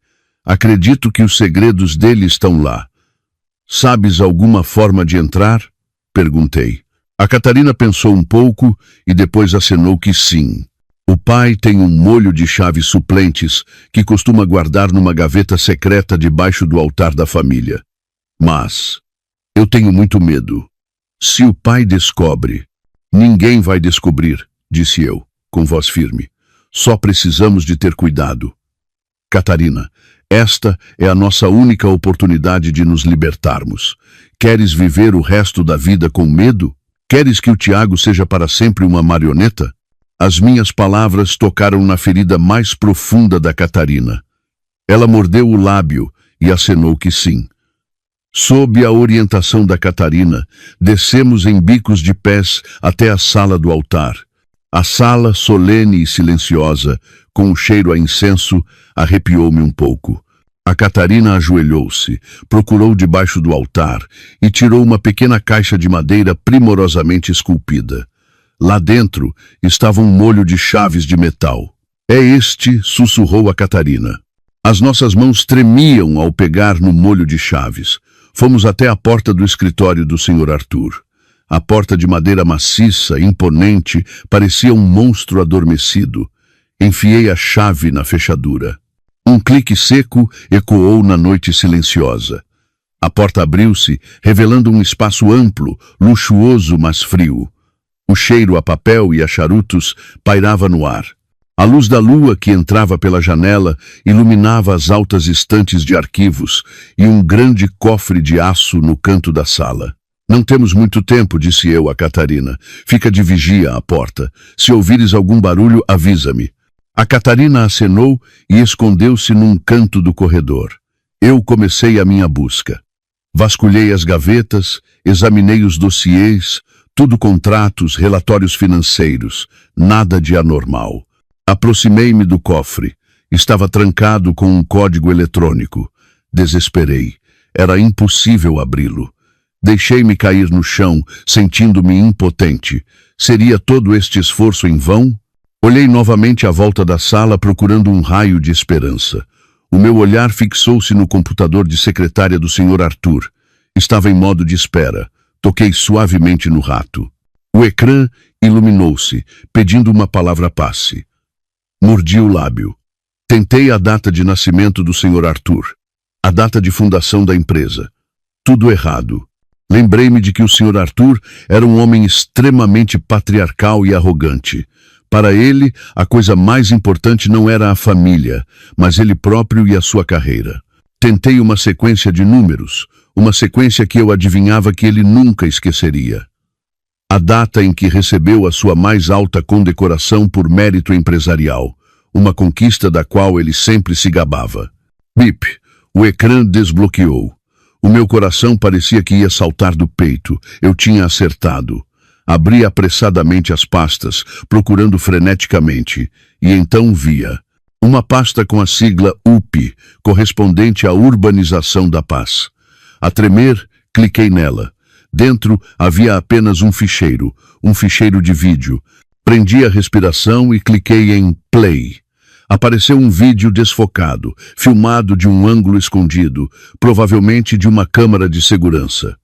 Acredito que os segredos dele estão lá. Sabes alguma forma de entrar? Perguntei. A Catarina pensou um pouco e depois acenou que sim. O pai tem um molho de chaves suplentes que costuma guardar numa gaveta secreta debaixo do altar da família. Mas eu tenho muito medo. Se o pai descobre, ninguém vai descobrir, disse eu, com voz firme. Só precisamos de ter cuidado. Catarina, esta é a nossa única oportunidade de nos libertarmos. Queres viver o resto da vida com medo? Queres que o Tiago seja para sempre uma marioneta? As minhas palavras tocaram na ferida mais profunda da Catarina. Ela mordeu o lábio e acenou que sim. Sob a orientação da Catarina, descemos em bicos de pés até a sala do altar. A sala, solene e silenciosa, com o cheiro a incenso, arrepiou-me um pouco. A Catarina ajoelhou-se, procurou debaixo do altar e tirou uma pequena caixa de madeira primorosamente esculpida. Lá dentro estava um molho de chaves de metal. É este, sussurrou a Catarina. As nossas mãos tremiam ao pegar no molho de chaves. Fomos até a porta do escritório do Sr. Arthur. A porta de madeira maciça, imponente, parecia um monstro adormecido. Enfiei a chave na fechadura. Um clique seco ecoou na noite silenciosa. A porta abriu-se, revelando um espaço amplo, luxuoso, mas frio. O cheiro a papel e a charutos pairava no ar. A luz da lua que entrava pela janela iluminava as altas estantes de arquivos e um grande cofre de aço no canto da sala. Não temos muito tempo, disse eu a Catarina. Fica de vigia à porta. Se ouvires algum barulho, avisa-me. A Catarina acenou e escondeu-se num canto do corredor. Eu comecei a minha busca. Vasculhei as gavetas, examinei os dossiês, tudo contratos, relatórios financeiros, nada de anormal. Aproximei-me do cofre. Estava trancado com um código eletrônico. Desesperei. Era impossível abri-lo. Deixei-me cair no chão, sentindo-me impotente. Seria todo este esforço em vão? Olhei novamente à volta da sala, procurando um raio de esperança. O meu olhar fixou-se no computador de secretária do Sr. Arthur. Estava em modo de espera. Toquei suavemente no rato. O ecrã iluminou-se, pedindo uma palavra-passe. Mordi o lábio. Tentei a data de nascimento do Sr. Arthur. A data de fundação da empresa. Tudo errado. Lembrei-me de que o Sr. Arthur era um homem extremamente patriarcal e arrogante. Para ele, a coisa mais importante não era a família, mas ele próprio e a sua carreira. Tentei uma sequência de números, uma sequência que eu adivinhava que ele nunca esqueceria. A data em que recebeu a sua mais alta condecoração por mérito empresarial, uma conquista da qual ele sempre se gabava. Bip! O ecrã desbloqueou. O meu coração parecia que ia saltar do peito. Eu tinha acertado. Abri apressadamente as pastas, procurando freneticamente, e então via uma pasta com a sigla UP, correspondente à Urbanização da Paz. A tremer, cliquei nela. Dentro havia apenas um ficheiro de vídeo. Prendi a respiração e cliquei em Play. Apareceu um vídeo desfocado, filmado de um ângulo escondido, provavelmente de uma câmara de segurança.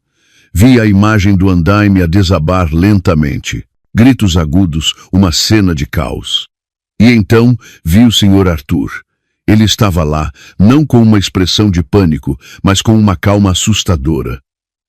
Vi a imagem do andaime a desabar lentamente. Gritos agudos, uma cena de caos. E então vi o Sr. Arthur. Ele estava lá, não com uma expressão de pânico, mas com uma calma assustadora.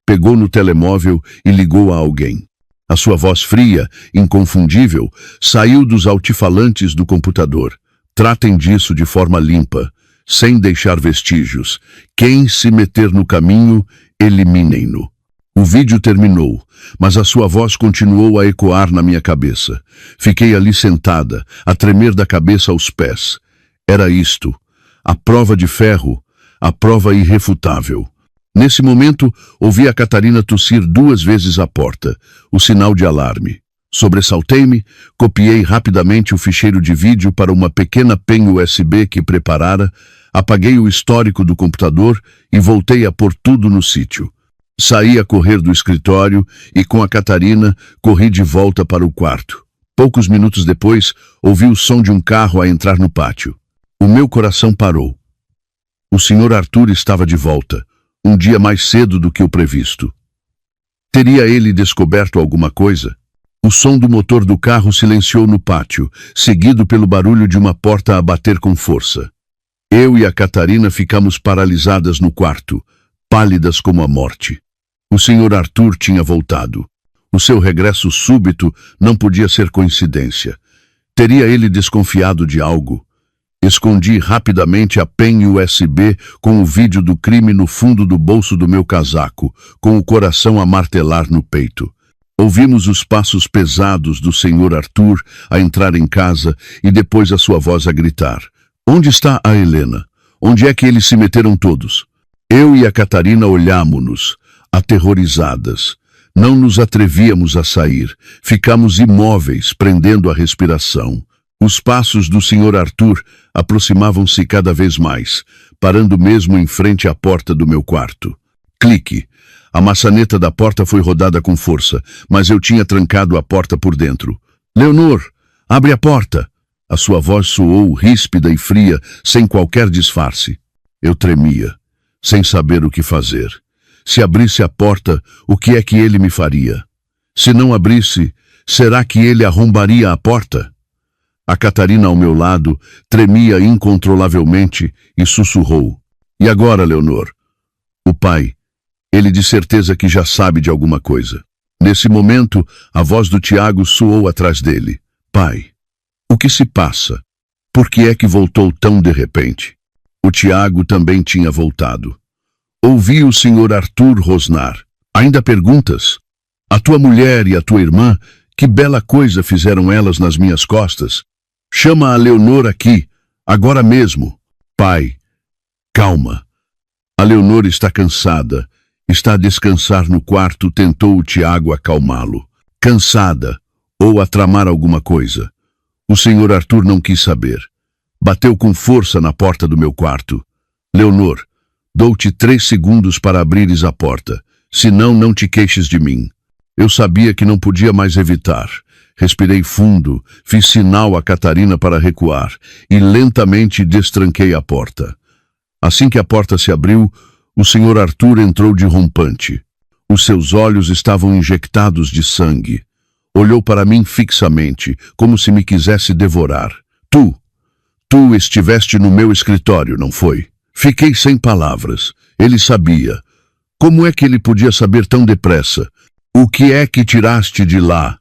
Pegou no telemóvel e ligou a alguém. A sua voz fria, inconfundível, saiu dos altifalantes do computador. Tratem disso de forma limpa, sem deixar vestígios. Quem se meter no caminho, eliminem-no. O vídeo terminou, mas a sua voz continuou a ecoar na minha cabeça. Fiquei ali sentada, a tremer da cabeça aos pés. Era isto, a prova de ferro, a prova irrefutável. Nesse momento, ouvi a Catarina tossir 2 vezes à porta, o sinal de alarme. Sobressaltei-me, copiei rapidamente o ficheiro de vídeo para uma pequena penha USB que preparara, apaguei o histórico do computador e voltei a pôr tudo no sítio. Saí a correr do escritório e, com a Catarina, corri de volta para o quarto. Poucos minutos depois, ouvi o som de um carro a entrar no pátio. O meu coração parou. O Sr. Arthur estava de volta, um dia mais cedo do que o previsto. Teria ele descoberto alguma coisa? O som do motor do carro silenciou no pátio, seguido pelo barulho de uma porta a bater com força. Eu e a Catarina ficamos paralisadas no quarto, pálidas como a morte. O Sr. Arthur tinha voltado. O seu regresso súbito não podia ser coincidência. Teria ele desconfiado de algo? Escondi rapidamente a pen USB com o vídeo do crime no fundo do bolso do meu casaco, com o coração a martelar no peito. Ouvimos os passos pesados do Sr. Arthur a entrar em casa e depois a sua voz a gritar. Onde está a Helena? Onde é que eles se meteram todos? Eu e a Catarina olhámo-nos, aterrorizadas. Não nos atrevíamos a sair. Ficamos imóveis, prendendo a respiração. Os passos do Sr. Arthur aproximavam-se cada vez mais, parando mesmo em frente à porta do meu quarto. Clique. A maçaneta da porta foi rodada com força, mas eu tinha trancado a porta por dentro. Leonor, abre a porta! A sua voz soou ríspida e fria, sem qualquer disfarce. Eu tremia, sem saber o que fazer. Se abrisse a porta, o que é que ele me faria? Se não abrisse, será que ele arrombaria a porta? A Catarina ao meu lado tremia incontrolavelmente e sussurrou. E agora, Leonor? O pai, ele de certeza que já sabe de alguma coisa. Nesse momento, a voz do Tiago soou atrás dele. Pai, o que se passa? Por que é que voltou tão de repente? O Tiago também tinha voltado. Ouvi o Sr. Arthur rosnar. Ainda perguntas? A tua mulher e a tua irmã, que bela coisa fizeram elas nas minhas costas? Chama a Leonor aqui, agora mesmo. Pai, calma. A Leonor está cansada. Está a descansar no quarto, tentou o Tiago acalmá-lo. Cansada, ou a tramar alguma coisa. O Sr. Arthur não quis saber. Bateu com força na porta do meu quarto. Leonor, dou-te 3 segundos para abrires a porta, senão não te queixes de mim. Eu sabia que não podia mais evitar. Respirei fundo, fiz sinal a Catarina para recuar e lentamente destranquei a porta. Assim que a porta se abriu, o Sr. Arthur entrou de rompante. Os seus olhos estavam injectados de sangue. Olhou para mim fixamente, como se me quisesse devorar. Tu estiveste no meu escritório, não foi? Fiquei sem palavras. Ele sabia. Como é que ele podia saber tão depressa? O que é que tiraste de lá?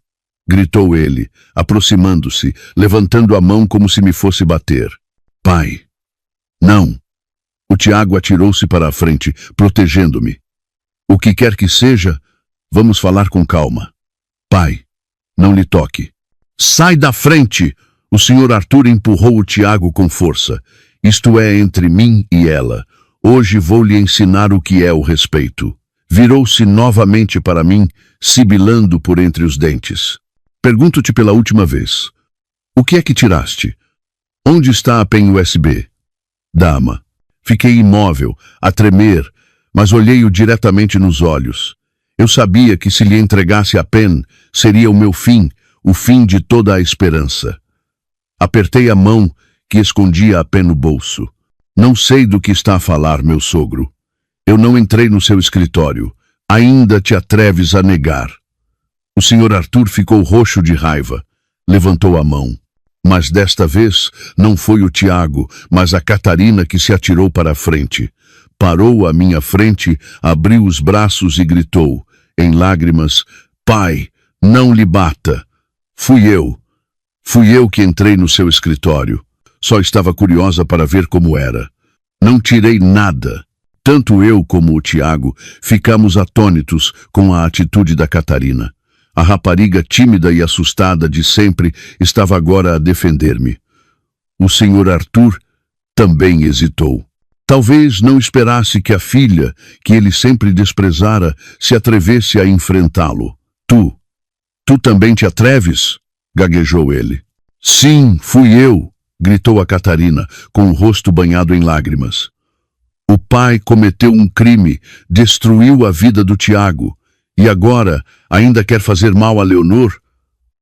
Gritou ele, aproximando-se, levantando a mão como se me fosse bater. Pai. Não. O Tiago atirou-se para a frente, protegendo-me. O que quer que seja, vamos falar com calma. Pai, não lhe toque. Sai da frente! O Sr. Arthur empurrou o Tiago com força. Isto é entre mim e ela. Hoje vou lhe ensinar o que é o respeito. Virou-se novamente para mim, sibilando por entre os dentes. Pergunto-te pela última vez. O que é que tiraste? Onde está a pen USB? Dama. Fiquei imóvel, a tremer, mas olhei-o diretamente nos olhos. Eu sabia que se lhe entregasse a pen, seria o meu fim, o fim de toda a esperança. Apertei a mão que escondia a pen no bolso. Não sei do que está a falar, meu sogro. Eu não entrei no seu escritório. Ainda te atreves a negar. O Sr. Arthur ficou roxo de raiva. Levantou a mão. Mas desta vez não foi o Tiago, mas a Catarina que se atirou para a frente. Parou à minha frente, abriu os braços e gritou, em lágrimas, Pai, não lhe bata. Fui eu que entrei no seu escritório. Só estava curiosa para ver como era. Não tirei nada. Tanto eu como o Tiago ficamos atônitos com a atitude da Catarina. A rapariga tímida e assustada de sempre estava agora a defender-me. O Sr. Arthur também hesitou. Talvez não esperasse que a filha, que ele sempre desprezara, se atrevesse a enfrentá-lo. Tu também te atreves? Gaguejou ele. Sim, fui eu, gritou a Catarina, com o rosto banhado em lágrimas. O pai cometeu um crime, destruiu a vida do Tiago. E agora ainda quer fazer mal a Leonor?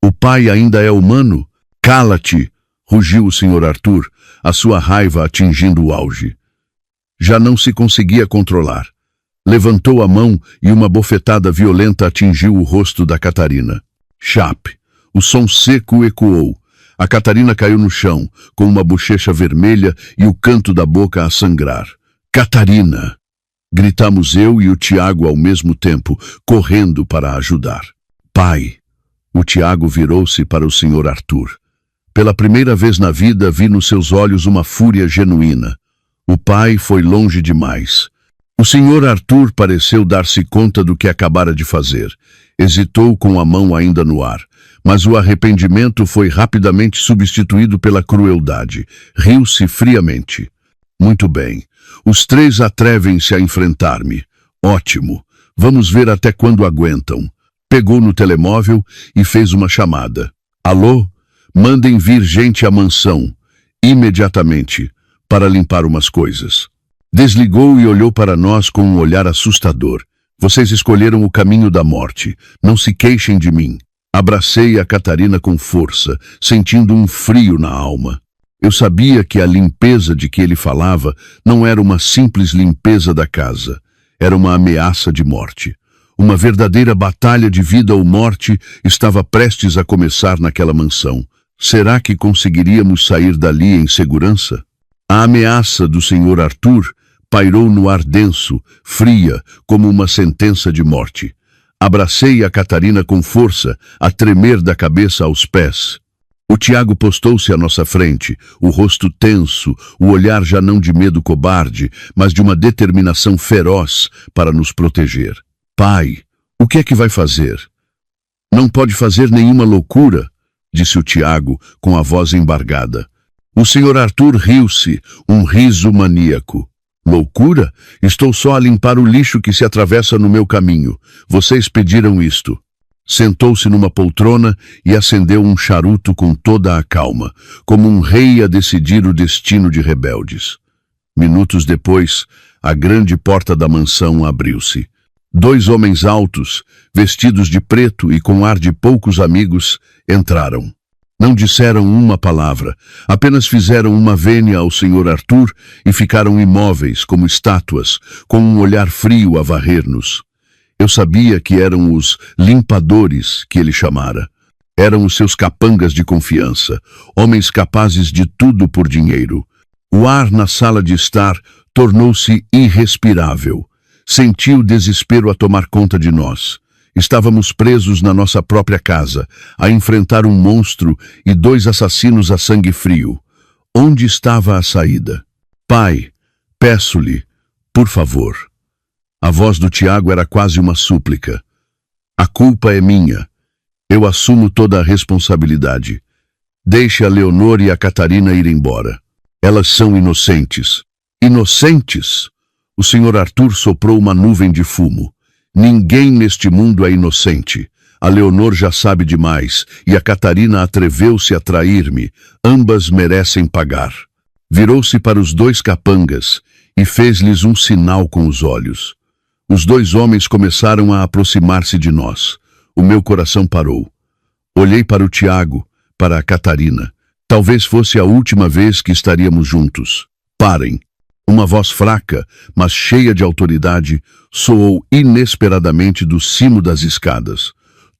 O pai ainda é humano? Cala-te! Rugiu o Sr. Arthur, a sua raiva atingindo o auge. Já não se conseguia controlar. Levantou a mão e uma bofetada violenta atingiu o rosto da Catarina. Chape. O som seco ecoou. A Catarina caiu no chão, com uma bochecha vermelha e o canto da boca a sangrar. Catarina! Gritamos eu e o Tiago ao mesmo tempo, correndo para ajudar. Pai! O Tiago virou-se para o Sr. Arthur. Pela primeira vez na vida vi nos seus olhos uma fúria genuína. O pai foi longe demais. O Sr. Arthur pareceu dar-se conta do que acabara de fazer. Hesitou com a mão ainda no ar, mas o arrependimento foi rapidamente substituído pela crueldade. Riu-se friamente. Muito bem. Os três atrevem-se a enfrentar-me. Ótimo. Vamos ver até quando aguentam. Pegou no telemóvel e fez uma chamada. Alô? Mandem vir gente à mansão, imediatamente, para limpar umas coisas. Desligou e olhou para nós com um olhar assustador. Vocês escolheram o caminho da morte. Não se queixem de mim. Abracei a Catarina com força, sentindo um frio na alma. Eu sabia que a limpeza de que ele falava não era uma simples limpeza da casa. Era uma ameaça de morte. Uma verdadeira batalha de vida ou morte estava prestes a começar naquela mansão. Será que conseguiríamos sair dali em segurança? A ameaça do Sr. Arthur pairou no ar denso, fria, como uma sentença de morte. Abracei a Catarina com força, a tremer da cabeça aos pés. O Tiago postou-se à nossa frente, o rosto tenso, o olhar já não de medo cobarde, mas de uma determinação feroz para nos proteger. Pai, o que é que vai fazer? Não pode fazer nenhuma loucura, disse o Tiago com a voz embargada. O Sr. Arthur riu-se, um riso maníaco. Loucura? Estou só a limpar o lixo que se atravessa no meu caminho. Vocês pediram isto. Sentou-se numa poltrona e acendeu um charuto com toda a calma, como um rei a decidir o destino de rebeldes. Minutos depois, a grande porta da mansão abriu-se. 2 homens altos, vestidos de preto e com ar de poucos amigos, entraram. Não disseram uma palavra, apenas fizeram uma vênia ao Sr. Arthur e ficaram imóveis como estátuas, com um olhar frio a varrer-nos. Eu sabia que eram os limpadores que ele chamara. Eram os seus capangas de confiança, homens capazes de tudo por dinheiro. O ar na sala de estar tornou-se irrespirável. Senti o desespero a tomar conta de nós. Estávamos presos na nossa própria casa, a enfrentar um monstro e 2 assassinos a sangue frio. Onde estava a saída? Pai, peço-lhe, por favor. A voz do Tiago era quase uma súplica. A culpa é minha. Eu assumo toda a responsabilidade. Deixe a Leonor e a Catarina ir embora. Elas são inocentes. Inocentes? O Sr. Arthur soprou uma nuvem de fumo. Ninguém neste mundo é inocente. A Leonor já sabe demais e a Catarina atreveu-se a trair-me. Ambas merecem pagar. Virou-se para os 2 capangas e fez-lhes um sinal com os olhos. Os 2 homens começaram a aproximar-se de nós. O meu coração parou. Olhei para o Tiago, para a Catarina. Talvez fosse a última vez que estaríamos juntos. Parem. Uma voz fraca, mas cheia de autoridade, soou inesperadamente do cimo das escadas.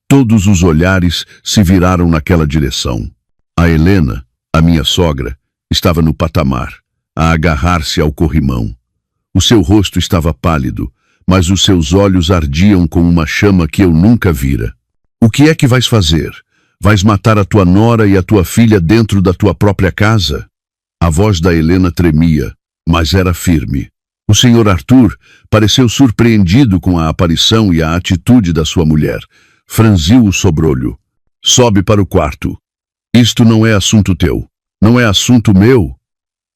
Todos os olhares se viraram naquela direção. A Helena, a minha sogra, estava no patamar, a agarrar-se ao corrimão. O seu rosto estava pálido, mas os seus olhos ardiam com uma chama que eu nunca vira. O que é que vais fazer? Vais matar a tua nora e a tua filha dentro da tua própria casa? A voz da Helena tremia, mas era firme. O Sr. Arthur pareceu surpreendido com a aparição e a atitude da sua mulher. Franziu o sobrolho. Sobe para o quarto. Isto não é assunto teu. Não é assunto meu.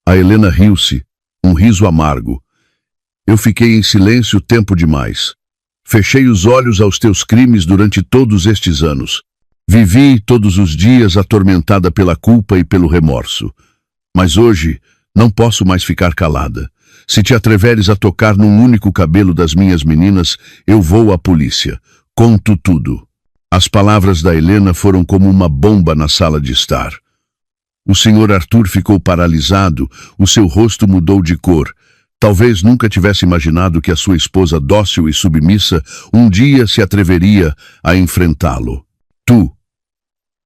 A Helena riu-se, um riso amargo. Eu fiquei em silêncio tempo demais. Fechei os olhos aos teus crimes durante todos estes anos. Vivi todos os dias atormentada pela culpa e pelo remorso. Mas hoje não posso mais ficar calada. Se te atreveres a tocar num único cabelo das minhas meninas, eu vou à polícia. Conto tudo. As palavras da Helena foram como uma bomba na sala de estar. O Sr. Arthur ficou paralisado, o seu rosto mudou de cor. Talvez nunca tivesse imaginado que a sua esposa dócil e submissa um dia se atreveria a enfrentá-lo. Tu,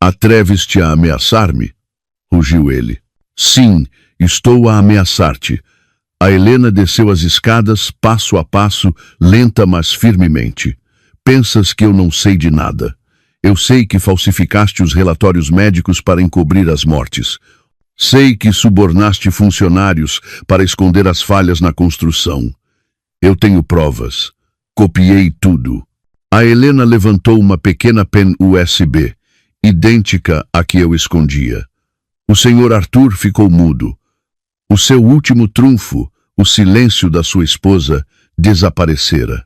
Atreves-te a ameaçar-me? Rugiu ele. Sim, estou a ameaçar-te. A Helena desceu as escadas, passo a passo, lenta mas firmemente. Pensas que eu não sei de nada. Eu sei que falsificaste os relatórios médicos para encobrir as mortes. Sei que subornaste funcionários para esconder as falhas na construção. Eu tenho provas. Copiei tudo. A Helena levantou uma pequena pen USB, idêntica à que eu escondia. O senhor Arthur ficou mudo. O seu último trunfo, o silêncio da sua esposa, desaparecera.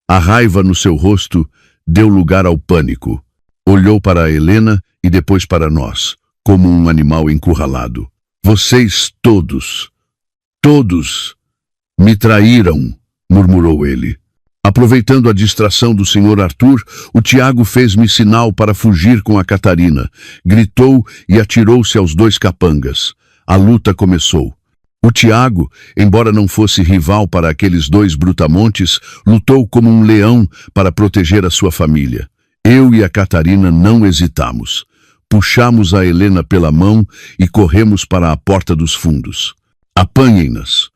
A raiva no seu rosto deu lugar ao pânico. Olhou para a Helena e depois para nós, como um animal encurralado. Vocês todos me traíram, murmurou ele. Aproveitando a distração do senhor Arthur, o Tiago fez-me sinal para fugir com a Catarina. Gritou e atirou-se aos dois capangas. A luta começou. O Tiago, embora não fosse rival para aqueles dois brutamontes, lutou como um leão para proteger a sua família. Eu e a Catarina não hesitamos. Puxamos a Helena pela mão e corremos para a porta dos fundos. Apanhem-nas!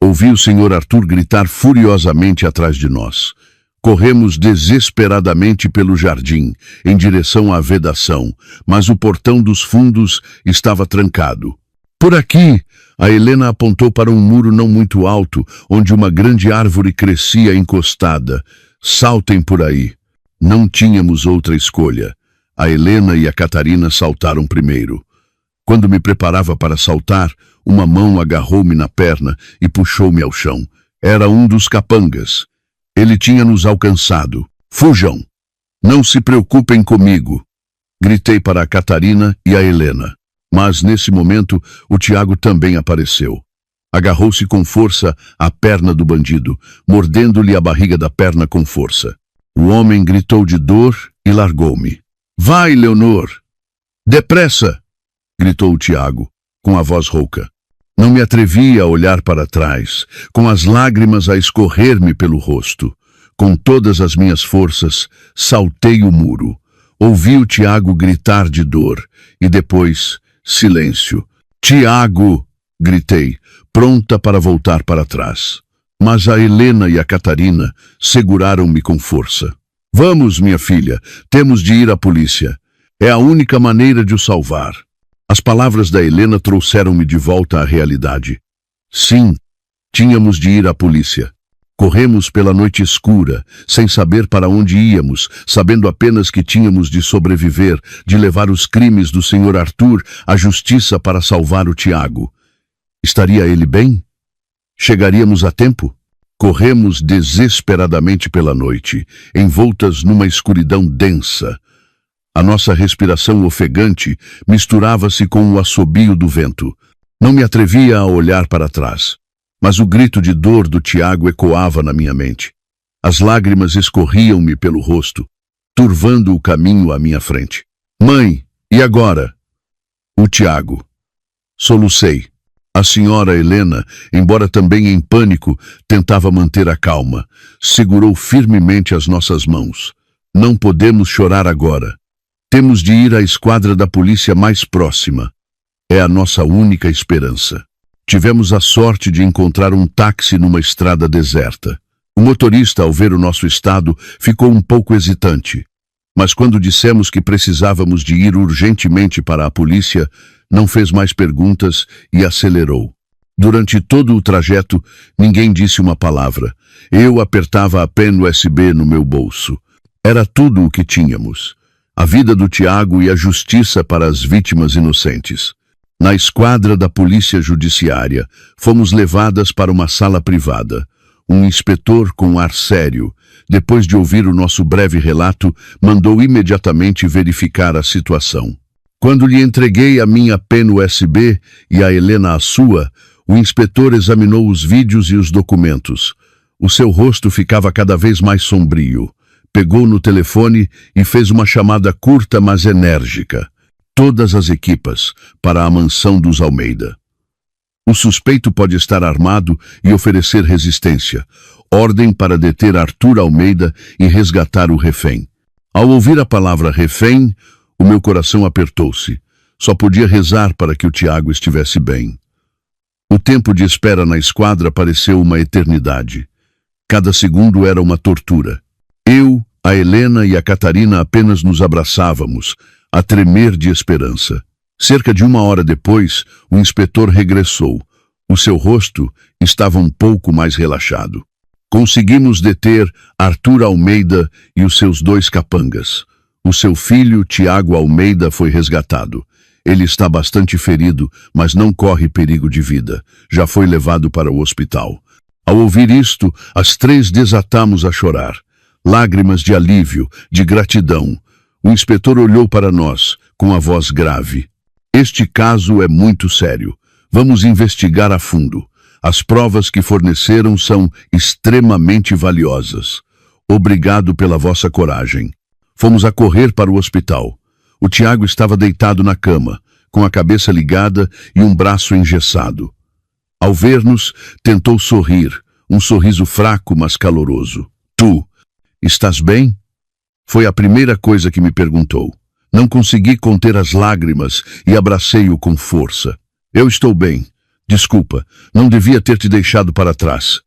Ouvi o senhor Arthur gritar furiosamente atrás de nós. Corremos desesperadamente pelo jardim, em direção à vedação, mas o portão dos fundos estava trancado. Por aqui! A Helena apontou para um muro não muito alto, onde uma grande árvore crescia encostada. Saltem por aí. Não tínhamos outra escolha. A Helena e a Catarina saltaram primeiro. Quando me preparava para saltar, uma mão agarrou-me na perna e puxou-me ao chão. Era um dos capangas. Ele tinha nos alcançado. Fujam! Não se preocupem comigo! Gritei para a Catarina e a Helena. Mas, nesse momento, o Tiago também apareceu. Agarrou-se com força à perna do bandido, mordendo-lhe a barriga da perna com força. O homem gritou de dor e largou-me. Vai, Leonor! Depressa! Gritou o Tiago, com a voz rouca. Não me atrevi a olhar para trás, com as lágrimas a escorrer-me pelo rosto. Com todas as minhas forças, saltei o muro. Ouvi o Tiago gritar de dor, e depois, silêncio. Tiago! Gritei, pronta para voltar para trás. Mas a Helena e a Catarina seguraram-me com força. Vamos, minha filha, temos de ir à polícia. É a única maneira de o salvar. As palavras da Helena trouxeram-me de volta à realidade. Sim, tínhamos de ir à polícia. Corremos pela noite escura, sem saber para onde íamos, sabendo apenas que tínhamos de sobreviver, de levar os crimes do senhor Arthur à justiça para salvar o Tiago. Estaria ele bem? Chegaríamos a tempo? Corremos desesperadamente pela noite, envoltas numa escuridão densa. A nossa respiração ofegante misturava-se com o assobio do vento. Não me atrevia a olhar para trás, mas o grito de dor do Tiago ecoava na minha mente. As lágrimas escorriam-me pelo rosto, turvando o caminho à minha frente. Mãe, e agora? O Tiago. Solucei. A senhora Helena, embora também em pânico, tentava manter a calma. Segurou firmemente as nossas mãos. Não podemos chorar agora. Temos de ir à esquadra da polícia mais próxima. É a nossa única esperança. Tivemos a sorte de encontrar um táxi numa estrada deserta. O motorista, ao ver o nosso estado, ficou um pouco hesitante. Mas quando dissemos que precisávamos de ir urgentemente para a polícia, não fez mais perguntas e acelerou. Durante todo o trajeto, ninguém disse uma palavra. Eu apertava a pen USB no meu bolso. Era tudo o que tínhamos. A vida do Tiago e a justiça para as vítimas inocentes. Na esquadra da polícia judiciária, fomos levadas para uma sala privada. Um inspetor com ar sério, depois de ouvir o nosso breve relato, mandou imediatamente verificar a situação. Quando lhe entreguei a minha pen USB e a Helena a sua, o inspetor examinou os vídeos e os documentos. O seu rosto ficava cada vez mais sombrio. Pegou no telefone e fez uma chamada curta, mas enérgica. Todas as equipas para a mansão dos Almeida. O suspeito pode estar armado e oferecer resistência. Ordem para deter Arthur Almeida e resgatar o refém. Ao ouvir a palavra refém, O meu coração apertou-se. Só podia rezar para que o Tiago estivesse bem. O tempo de espera na esquadra pareceu uma eternidade. Cada segundo era uma tortura. Eu, a Helena e a Catarina apenas nos abraçávamos, a tremer de esperança. Cerca de 1 hora depois, o inspetor regressou. O seu rosto estava um pouco mais relaxado. Conseguimos deter Arthur Almeida e os seus 2 capangas. O seu filho, Tiago Almeida, foi resgatado. Ele está bastante ferido, mas não corre perigo de vida. Já foi levado para o hospital. Ao ouvir isto, as 3 desatamos a chorar. Lágrimas de alívio, de gratidão. O inspetor olhou para nós, com a voz grave. Este caso é muito sério. Vamos investigar a fundo. As provas que forneceram são extremamente valiosas. Obrigado pela vossa coragem. Fomos a correr para o hospital. O Tiago estava deitado na cama, com a cabeça ligada e um braço engessado. Ao ver-nos, tentou sorrir, um sorriso fraco, mas caloroso. Tu, estás bem? Foi a primeira coisa que me perguntou. Não consegui conter as lágrimas e abracei-o com força. Eu estou bem. Desculpa, não devia ter te deixado para trás.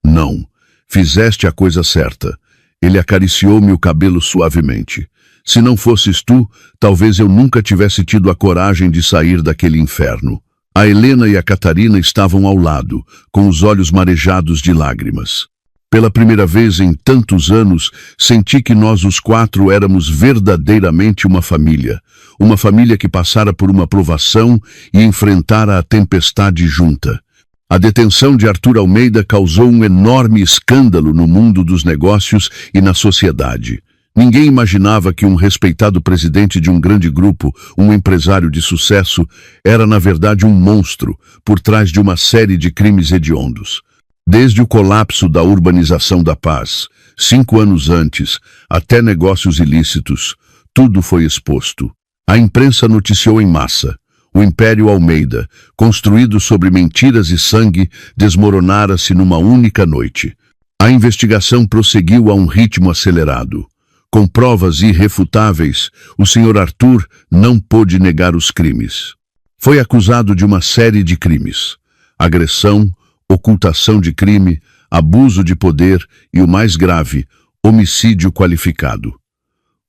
Não, fizeste a coisa certa. Ele acariciou-me o cabelo suavemente. Se não fosses tu, talvez eu nunca tivesse tido a coragem de sair daquele inferno. A Helena e a Catarina estavam ao lado, com os olhos marejados de lágrimas. Pela primeira vez em tantos anos, senti que nós os 4 éramos verdadeiramente uma família. Uma família que passara por uma provação e enfrentara a tempestade junta. A detenção de Arthur Almeida causou um enorme escândalo no mundo dos negócios e na sociedade. Ninguém imaginava que um respeitado presidente de um grande grupo, um empresário de sucesso, era na verdade um monstro por trás de uma série de crimes hediondos. Desde o colapso da Urbanização da Paz, 5 anos antes, até negócios ilícitos, tudo foi exposto. A imprensa noticiou em massa. O Império Almeida, construído sobre mentiras e sangue, desmoronara-se numa única noite. A investigação prosseguiu a um ritmo acelerado. Com provas irrefutáveis, o Sr. Arthur não pôde negar os crimes. Foi acusado de uma série de crimes: agressão, ocultação de crime, abuso de poder e, o mais grave, homicídio qualificado.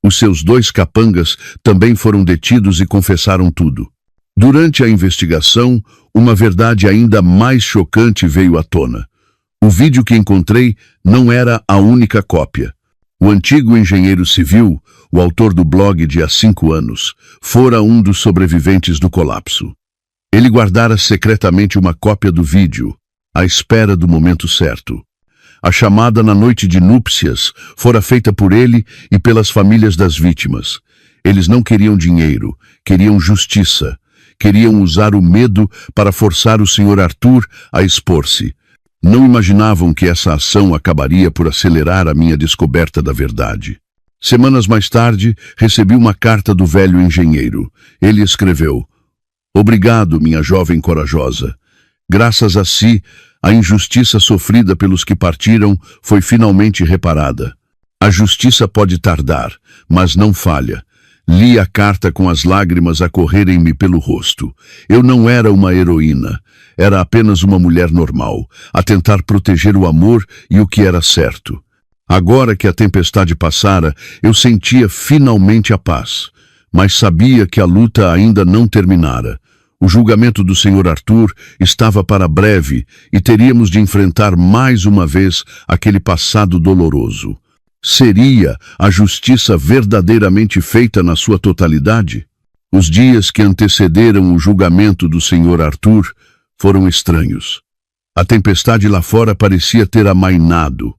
Os seus 2 capangas também foram detidos e confessaram tudo. Durante a investigação, uma verdade ainda mais chocante veio à tona. O vídeo que encontrei não era a única cópia. O antigo engenheiro civil, o autor do blog de há 5 anos, fora um dos sobreviventes do colapso. Ele guardara secretamente uma cópia do vídeo, à espera do momento certo. A chamada na noite de núpcias fora feita por ele e pelas famílias das vítimas. Eles não queriam dinheiro, queriam justiça. Queriam usar o medo para forçar o Sr. Arthur a expor-se. Não imaginavam que essa ação acabaria por acelerar a minha descoberta da verdade. Semanas mais tarde, recebi uma carta do velho engenheiro. Ele escreveu: "Obrigado, minha jovem corajosa. Graças a si, a injustiça sofrida pelos que partiram foi finalmente reparada. A justiça pode tardar, mas não falha. Li a carta com as lágrimas a correrem-me pelo rosto. Eu não era uma heroína. Era apenas uma mulher normal, a tentar proteger o amor e o que era certo. Agora que a tempestade passara, eu sentia finalmente a paz. Mas sabia que a luta ainda não terminara. O julgamento do Sr. Arthur estava para breve e teríamos de enfrentar mais uma vez aquele passado doloroso. Seria a justiça verdadeiramente feita na sua totalidade? Os dias que antecederam o julgamento do Sr. Arthur foram estranhos. A tempestade lá fora parecia ter amainado,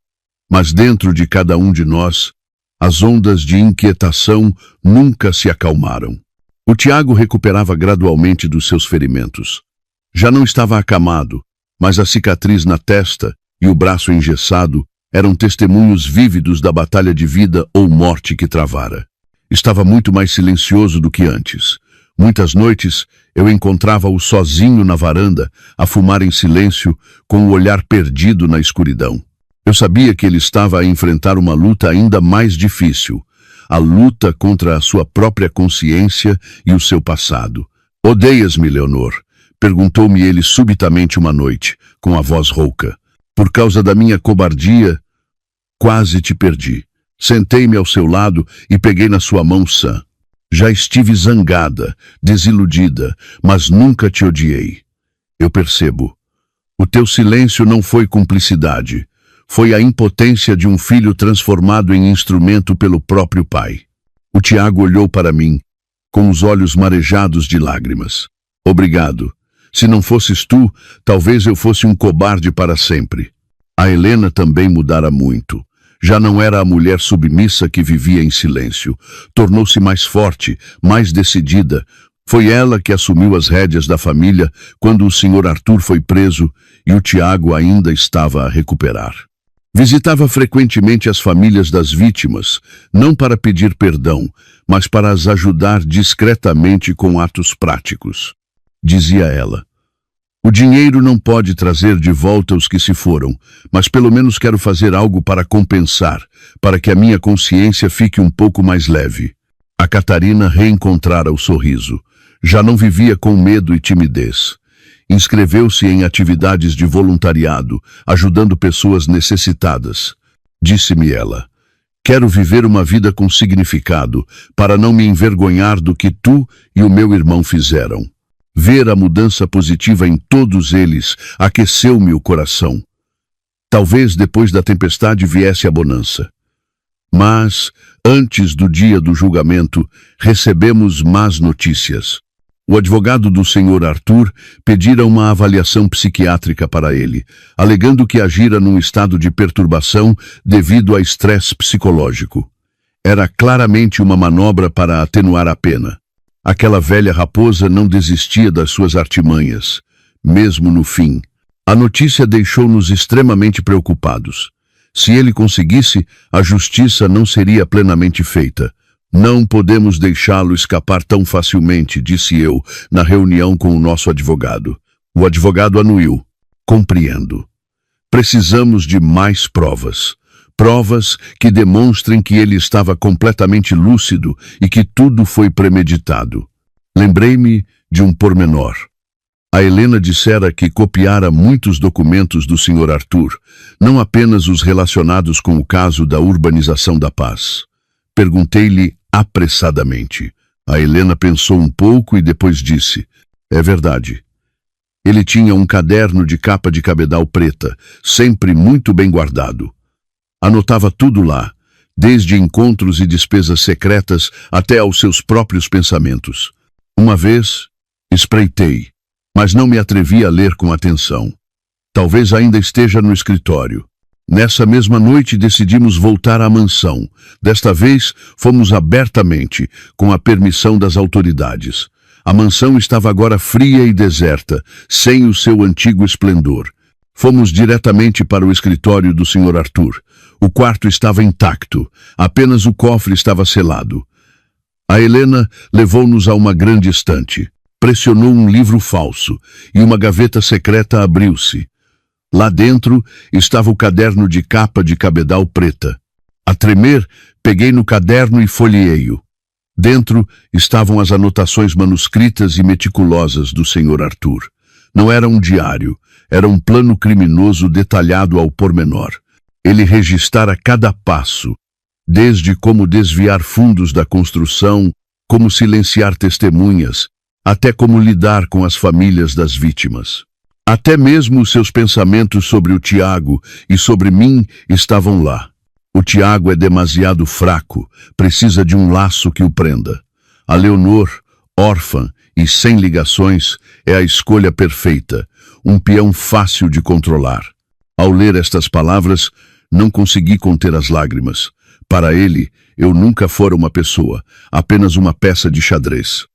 mas dentro de cada um de nós, as ondas de inquietação nunca se acalmaram. O Tiago recuperava gradualmente dos seus ferimentos. Já não estava acamado, mas a cicatriz na testa e o braço engessado eram testemunhos vívidos da batalha de vida ou morte que travara. Estava muito mais silencioso do que antes. Muitas noites eu encontrava-o sozinho na varanda, a fumar em silêncio, com o olhar perdido na escuridão. Eu sabia que ele estava a enfrentar uma luta ainda mais difícil. a luta contra a sua própria consciência e o seu passado. Odeias-me, Leonor? Perguntou-me ele subitamente uma noite, com a voz rouca. Por causa da minha cobardia, quase te perdi. Sentei-me ao seu lado e peguei na sua mão sã. Já estive zangada, desiludida, mas nunca te odiei. Eu percebo. O teu silêncio não foi cumplicidade. Foi a impotência de um filho transformado em instrumento pelo próprio pai. O Tiago olhou para mim, com os olhos marejados de lágrimas. Obrigado. Se não fosses tu, talvez eu fosse um cobarde para sempre. A Helena também mudara muito. Já não era a mulher submissa que vivia em silêncio. Tornou-se mais forte, mais decidida. Foi ela que assumiu as rédeas da família quando o Sr. Arthur foi preso e o Tiago ainda estava a recuperar. Visitava frequentemente as famílias das vítimas, não para pedir perdão, mas para as ajudar discretamente com atos práticos. Dizia ela: o dinheiro não pode trazer de volta os que se foram, mas pelo menos quero fazer algo para compensar, para que a minha consciência fique um pouco mais leve. A Catarina reencontrara o sorriso. Já não vivia com medo e timidez. Inscreveu-se em atividades de voluntariado, ajudando pessoas necessitadas. Disse-me ela: quero viver uma vida com significado, para não me envergonhar do que tu e o meu irmão fizeram. Ver a mudança positiva em todos eles aqueceu-me o coração. Talvez depois da tempestade viesse a bonança. Mas, antes do dia do julgamento, recebemos más notícias. O advogado do Sr. Arthur pedira uma avaliação psiquiátrica para ele, alegando que agira num estado de perturbação devido a estresse psicológico. Era claramente uma manobra para atenuar a pena. Aquela velha raposa não desistia das suas artimanhas, mesmo no fim. A notícia deixou-nos extremamente preocupados. Se ele conseguisse, a justiça não seria plenamente feita. Não podemos deixá-lo escapar tão facilmente, disse eu, na reunião com o nosso advogado. O advogado anuiu. Compreendo. Precisamos de mais provas. Provas que demonstrem que ele estava completamente lúcido e que tudo foi premeditado. Lembrei-me de um pormenor. A Helena dissera que copiara muitos documentos do Sr. Arthur, não apenas os relacionados com o caso da urbanização da paz. Perguntei-lhe apressadamente. A Helena pensou um pouco e depois disse: é verdade. Ele tinha um caderno de capa de cabedal preta, sempre muito bem guardado. Anotava tudo lá, desde encontros e despesas secretas até aos seus próprios pensamentos. Uma vez, espreitei, mas não me atrevi a ler com atenção. Talvez ainda esteja no escritório. Nessa mesma noite decidimos voltar à mansão. Desta vez, fomos abertamente, com a permissão das autoridades. A mansão estava agora fria e deserta, sem o seu antigo esplendor. Fomos diretamente para o escritório do Sr. Arthur. O quarto estava intacto, apenas o cofre estava selado. A Helena levou-nos a uma grande estante. Pressionou um livro falso e uma gaveta secreta abriu-se. Lá dentro estava o caderno de capa de cabedal preta. A tremer, peguei no caderno e folheei-o. Dentro estavam as anotações manuscritas e meticulosas do Sr. Arthur. Não era um diário, era um plano criminoso detalhado ao pormenor. Ele registrara cada passo, desde como desviar fundos da construção, como silenciar testemunhas, até como lidar com as famílias das vítimas. Até mesmo os seus pensamentos sobre o Tiago e sobre mim estavam lá. O Tiago é demasiado fraco, precisa de um laço que o prenda. A Leonor, órfã e sem ligações, é a escolha perfeita, um peão fácil de controlar. Ao ler estas palavras, não consegui conter as lágrimas. Para ele, eu nunca fora uma pessoa, apenas uma peça de xadrez.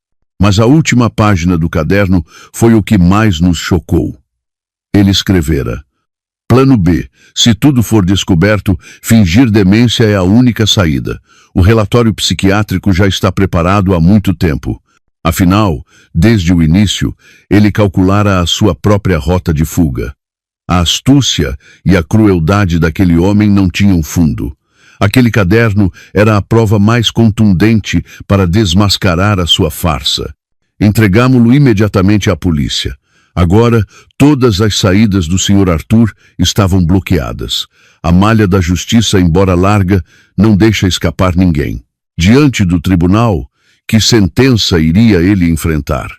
Mas a última página do caderno foi o que mais nos chocou. Ele escrevera: Plano B. Se tudo for descoberto, fingir demência é a única saída. O relatório psiquiátrico já está preparado há muito tempo. Afinal, desde o início, ele calculara a sua própria rota de fuga. A astúcia e a crueldade daquele homem não tinham fundo. Aquele caderno era a prova mais contundente para desmascarar a sua farsa. Entregámo-lo imediatamente à polícia. Agora, todas as saídas do Sr. Arthur estavam bloqueadas. A malha da justiça, embora larga, não deixa escapar ninguém. Diante do tribunal, que sentença iria ele enfrentar?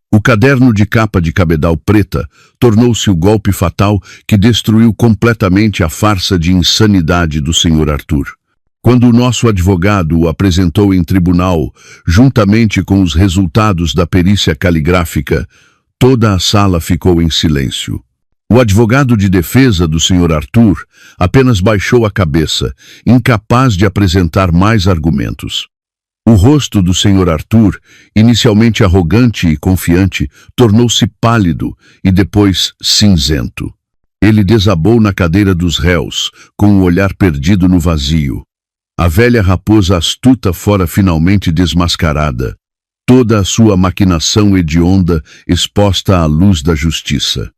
O caderno de capa de cabedal preta tornou-se o golpe fatal que destruiu completamente a farsa de insanidade do Sr. Arthur. Quando o nosso advogado o apresentou em tribunal, juntamente com os resultados da perícia caligráfica, toda a sala ficou em silêncio. O advogado de defesa do Sr. Arthur apenas baixou a cabeça, incapaz de apresentar mais argumentos. O rosto do Sr. Arthur, inicialmente arrogante e confiante, tornou-se pálido e depois cinzento. Ele desabou na cadeira dos réus, com o olhar perdido no vazio. A velha raposa astuta fora finalmente desmascarada. Toda a sua maquinação hedionda exposta à luz da justiça.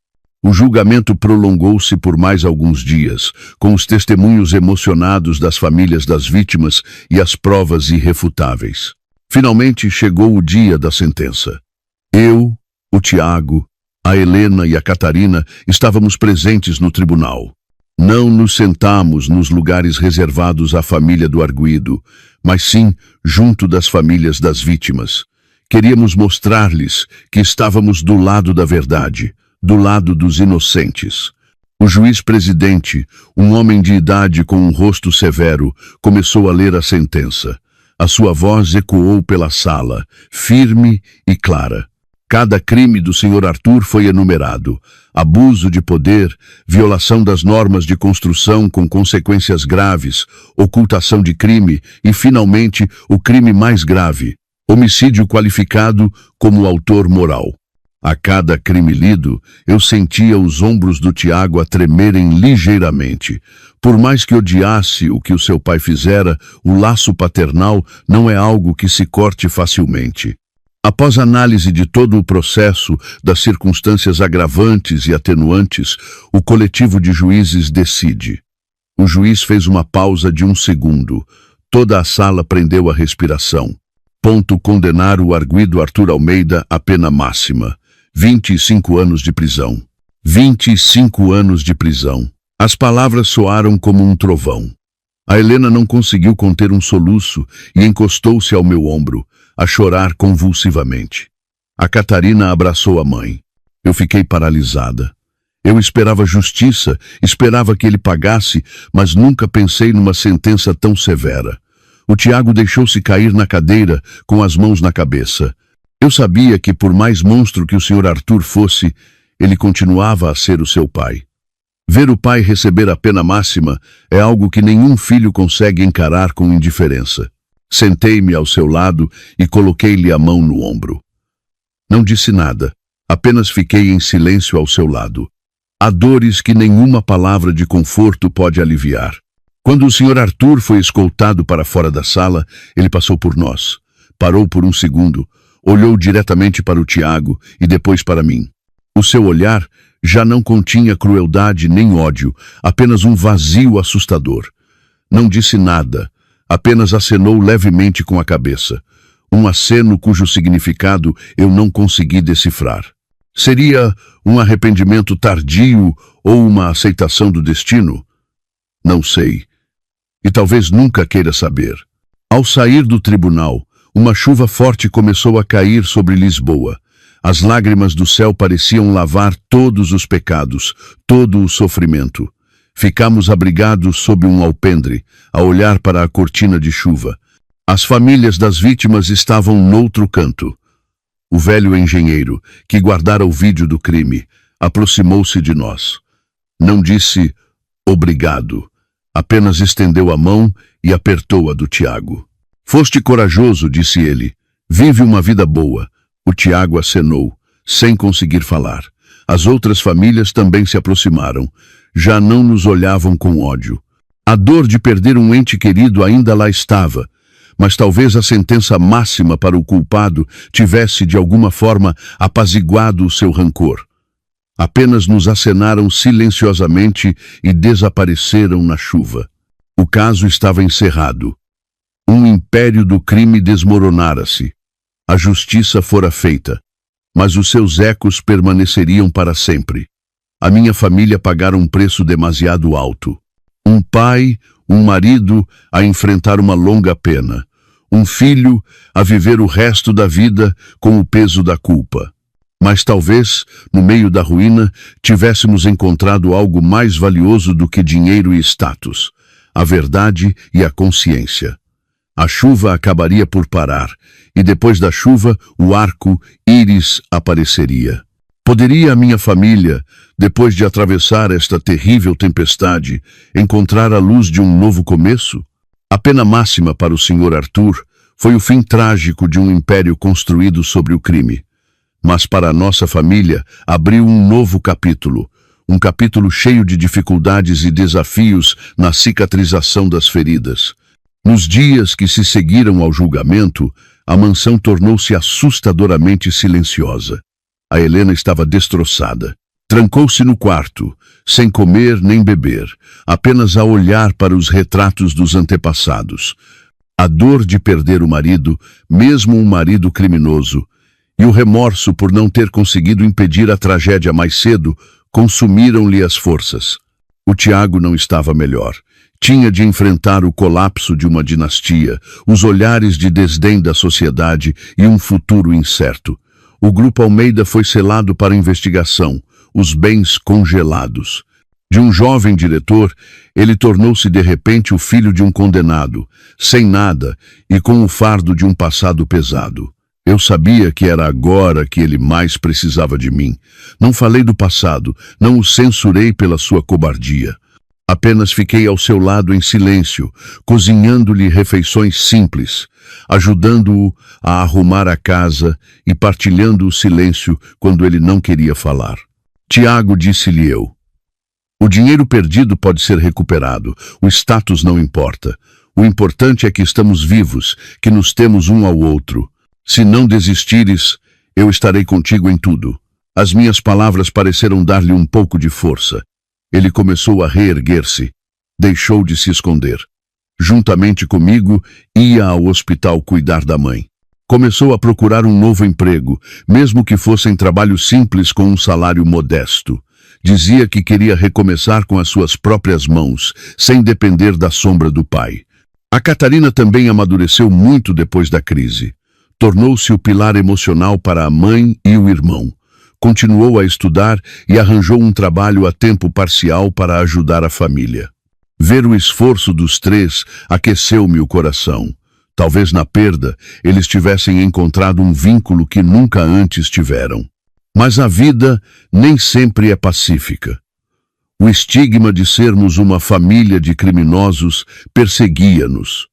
O julgamento prolongou-se por mais alguns dias, com os testemunhos emocionados das famílias das vítimas e as provas irrefutáveis. Finalmente chegou o dia da sentença. Eu, o Tiago, a Helena e a Catarina estávamos presentes no tribunal. Não nos sentamos nos lugares reservados à família do arguido, mas sim junto das famílias das vítimas. Queríamos mostrar-lhes que estávamos do lado da verdade, do lado dos inocentes. O juiz-presidente, um homem de idade com um rosto severo, começou a ler a sentença. A sua voz ecoou pela sala, firme e clara. Cada crime do Sr. Arthur foi enumerado. Abuso de poder, violação das normas de construção com consequências graves, ocultação de crime e, finalmente, o crime mais grave, homicídio qualificado como autor moral. A cada crime lido, eu sentia os ombros do Tiago a tremerem ligeiramente. Por mais que odiasse o que o seu pai fizera, o laço paternal não é algo que se corte facilmente. Após análise de todo o processo, das circunstâncias agravantes e atenuantes, o coletivo de juízes decide. O juiz fez uma pausa de 1 segundo. Toda a sala prendeu a respiração. Condenar o arguido Arthur Almeida à pena máxima. 25 anos de prisão. 25 anos de prisão. As palavras soaram como um trovão. A Helena não conseguiu conter um soluço e encostou-se ao meu ombro, a chorar convulsivamente. A Catarina abraçou a mãe. Eu fiquei paralisada. Eu esperava justiça, esperava que ele pagasse, mas nunca pensei numa sentença tão severa. O Tiago deixou-se cair na cadeira, com as mãos na cabeça. Eu sabia que, por mais monstro que o Sr. Arthur fosse, ele continuava a ser o seu pai. Ver o pai receber a pena máxima é algo que nenhum filho consegue encarar com indiferença. Sentei-me ao seu lado e coloquei-lhe a mão no ombro. Não disse nada, apenas fiquei em silêncio ao seu lado. Há dores que nenhuma palavra de conforto pode aliviar. Quando o Sr. Arthur foi escoltado para fora da sala, ele passou por nós. Parou por 1 segundo, olhou diretamente para o Tiago e depois para mim. O seu olhar já não continha crueldade nem ódio, apenas um vazio assustador. Não disse nada, apenas acenou levemente com a cabeça. Um aceno cujo significado eu não consegui decifrar. Seria um arrependimento tardio ou uma aceitação do destino? Não sei. E talvez nunca queira saber. Ao sair do tribunal, uma chuva forte começou a cair sobre Lisboa. As lágrimas do céu pareciam lavar todos os pecados, todo o sofrimento. Ficamos abrigados sob um alpendre, a olhar para a cortina de chuva. As famílias das vítimas estavam noutro canto. O velho engenheiro, que guardara o vídeo do crime, aproximou-se de nós. Não disse obrigado, apenas estendeu a mão e apertou a do Tiago. Foste corajoso, disse ele. Vive uma vida boa. O Tiago acenou, sem conseguir falar. As outras famílias também se aproximaram. Já não nos olhavam com ódio. A dor de perder um ente querido ainda lá estava, mas talvez a sentença máxima para o culpado tivesse de alguma forma apaziguado o seu rancor. Apenas nos acenaram silenciosamente e desapareceram na chuva. O caso estava encerrado. Um império do crime desmoronara-se. A justiça fora feita, mas os seus ecos permaneceriam para sempre. A minha família pagara um preço demasiado alto. Um pai, um marido a enfrentar uma longa pena. Um filho a viver o resto da vida com o peso da culpa. Mas talvez, no meio da ruína, tivéssemos encontrado algo mais valioso do que dinheiro e status: a verdade e a consciência. A chuva acabaria por parar, e depois da chuva, o arco-íris apareceria. Poderia a minha família, depois de atravessar esta terrível tempestade, encontrar a luz de um novo começo? A pena máxima para o Sr. Arthur foi o fim trágico de um império construído sobre o crime. Mas para a nossa família abriu um novo capítulo, um capítulo cheio de dificuldades e desafios na cicatrização das feridas. Nos dias que se seguiram ao julgamento, a mansão tornou-se assustadoramente silenciosa. A Helena estava destroçada. Trancou-se no quarto, sem comer nem beber, apenas a olhar para os retratos dos antepassados. A dor de perder o marido, mesmo um marido criminoso, e o remorso por não ter conseguido impedir a tragédia mais cedo, consumiram-lhe as forças. O Tiago não estava melhor. Tinha de enfrentar o colapso de uma dinastia, os olhares de desdém da sociedade e um futuro incerto. O Grupo Almeida foi selado para investigação, os bens congelados. De um jovem diretor, ele tornou-se de repente o filho de um condenado, sem nada e com o fardo de um passado pesado. Eu sabia que era agora que ele mais precisava de mim. Não falei do passado, não o censurei pela sua cobardia. Apenas fiquei ao seu lado em silêncio, cozinhando-lhe refeições simples, ajudando-o a arrumar a casa e partilhando o silêncio quando ele não queria falar. Tiago, disse-lhe eu, o dinheiro perdido pode ser recuperado, o status não importa. O importante é que estamos vivos, que nos temos um ao outro. Se não desistires, eu estarei contigo em tudo. As minhas palavras pareceram dar-lhe um pouco de força. Ele começou a reerguer-se. Deixou de se esconder. Juntamente comigo, ia ao hospital cuidar da mãe. Começou a procurar um novo emprego, mesmo que fossem trabalhos simples com um salário modesto. Dizia que queria recomeçar com as suas próprias mãos, sem depender da sombra do pai. A Catarina também amadureceu muito depois da crise. Tornou-se o pilar emocional para a mãe e o irmão. Continuou a estudar e arranjou um trabalho a tempo parcial para ajudar a família. Ver o esforço dos três aqueceu-me o coração. Talvez na perda eles tivessem encontrado um vínculo que nunca antes tiveram. Mas a vida nem sempre é pacífica. O estigma de sermos uma família de criminosos perseguia-nos.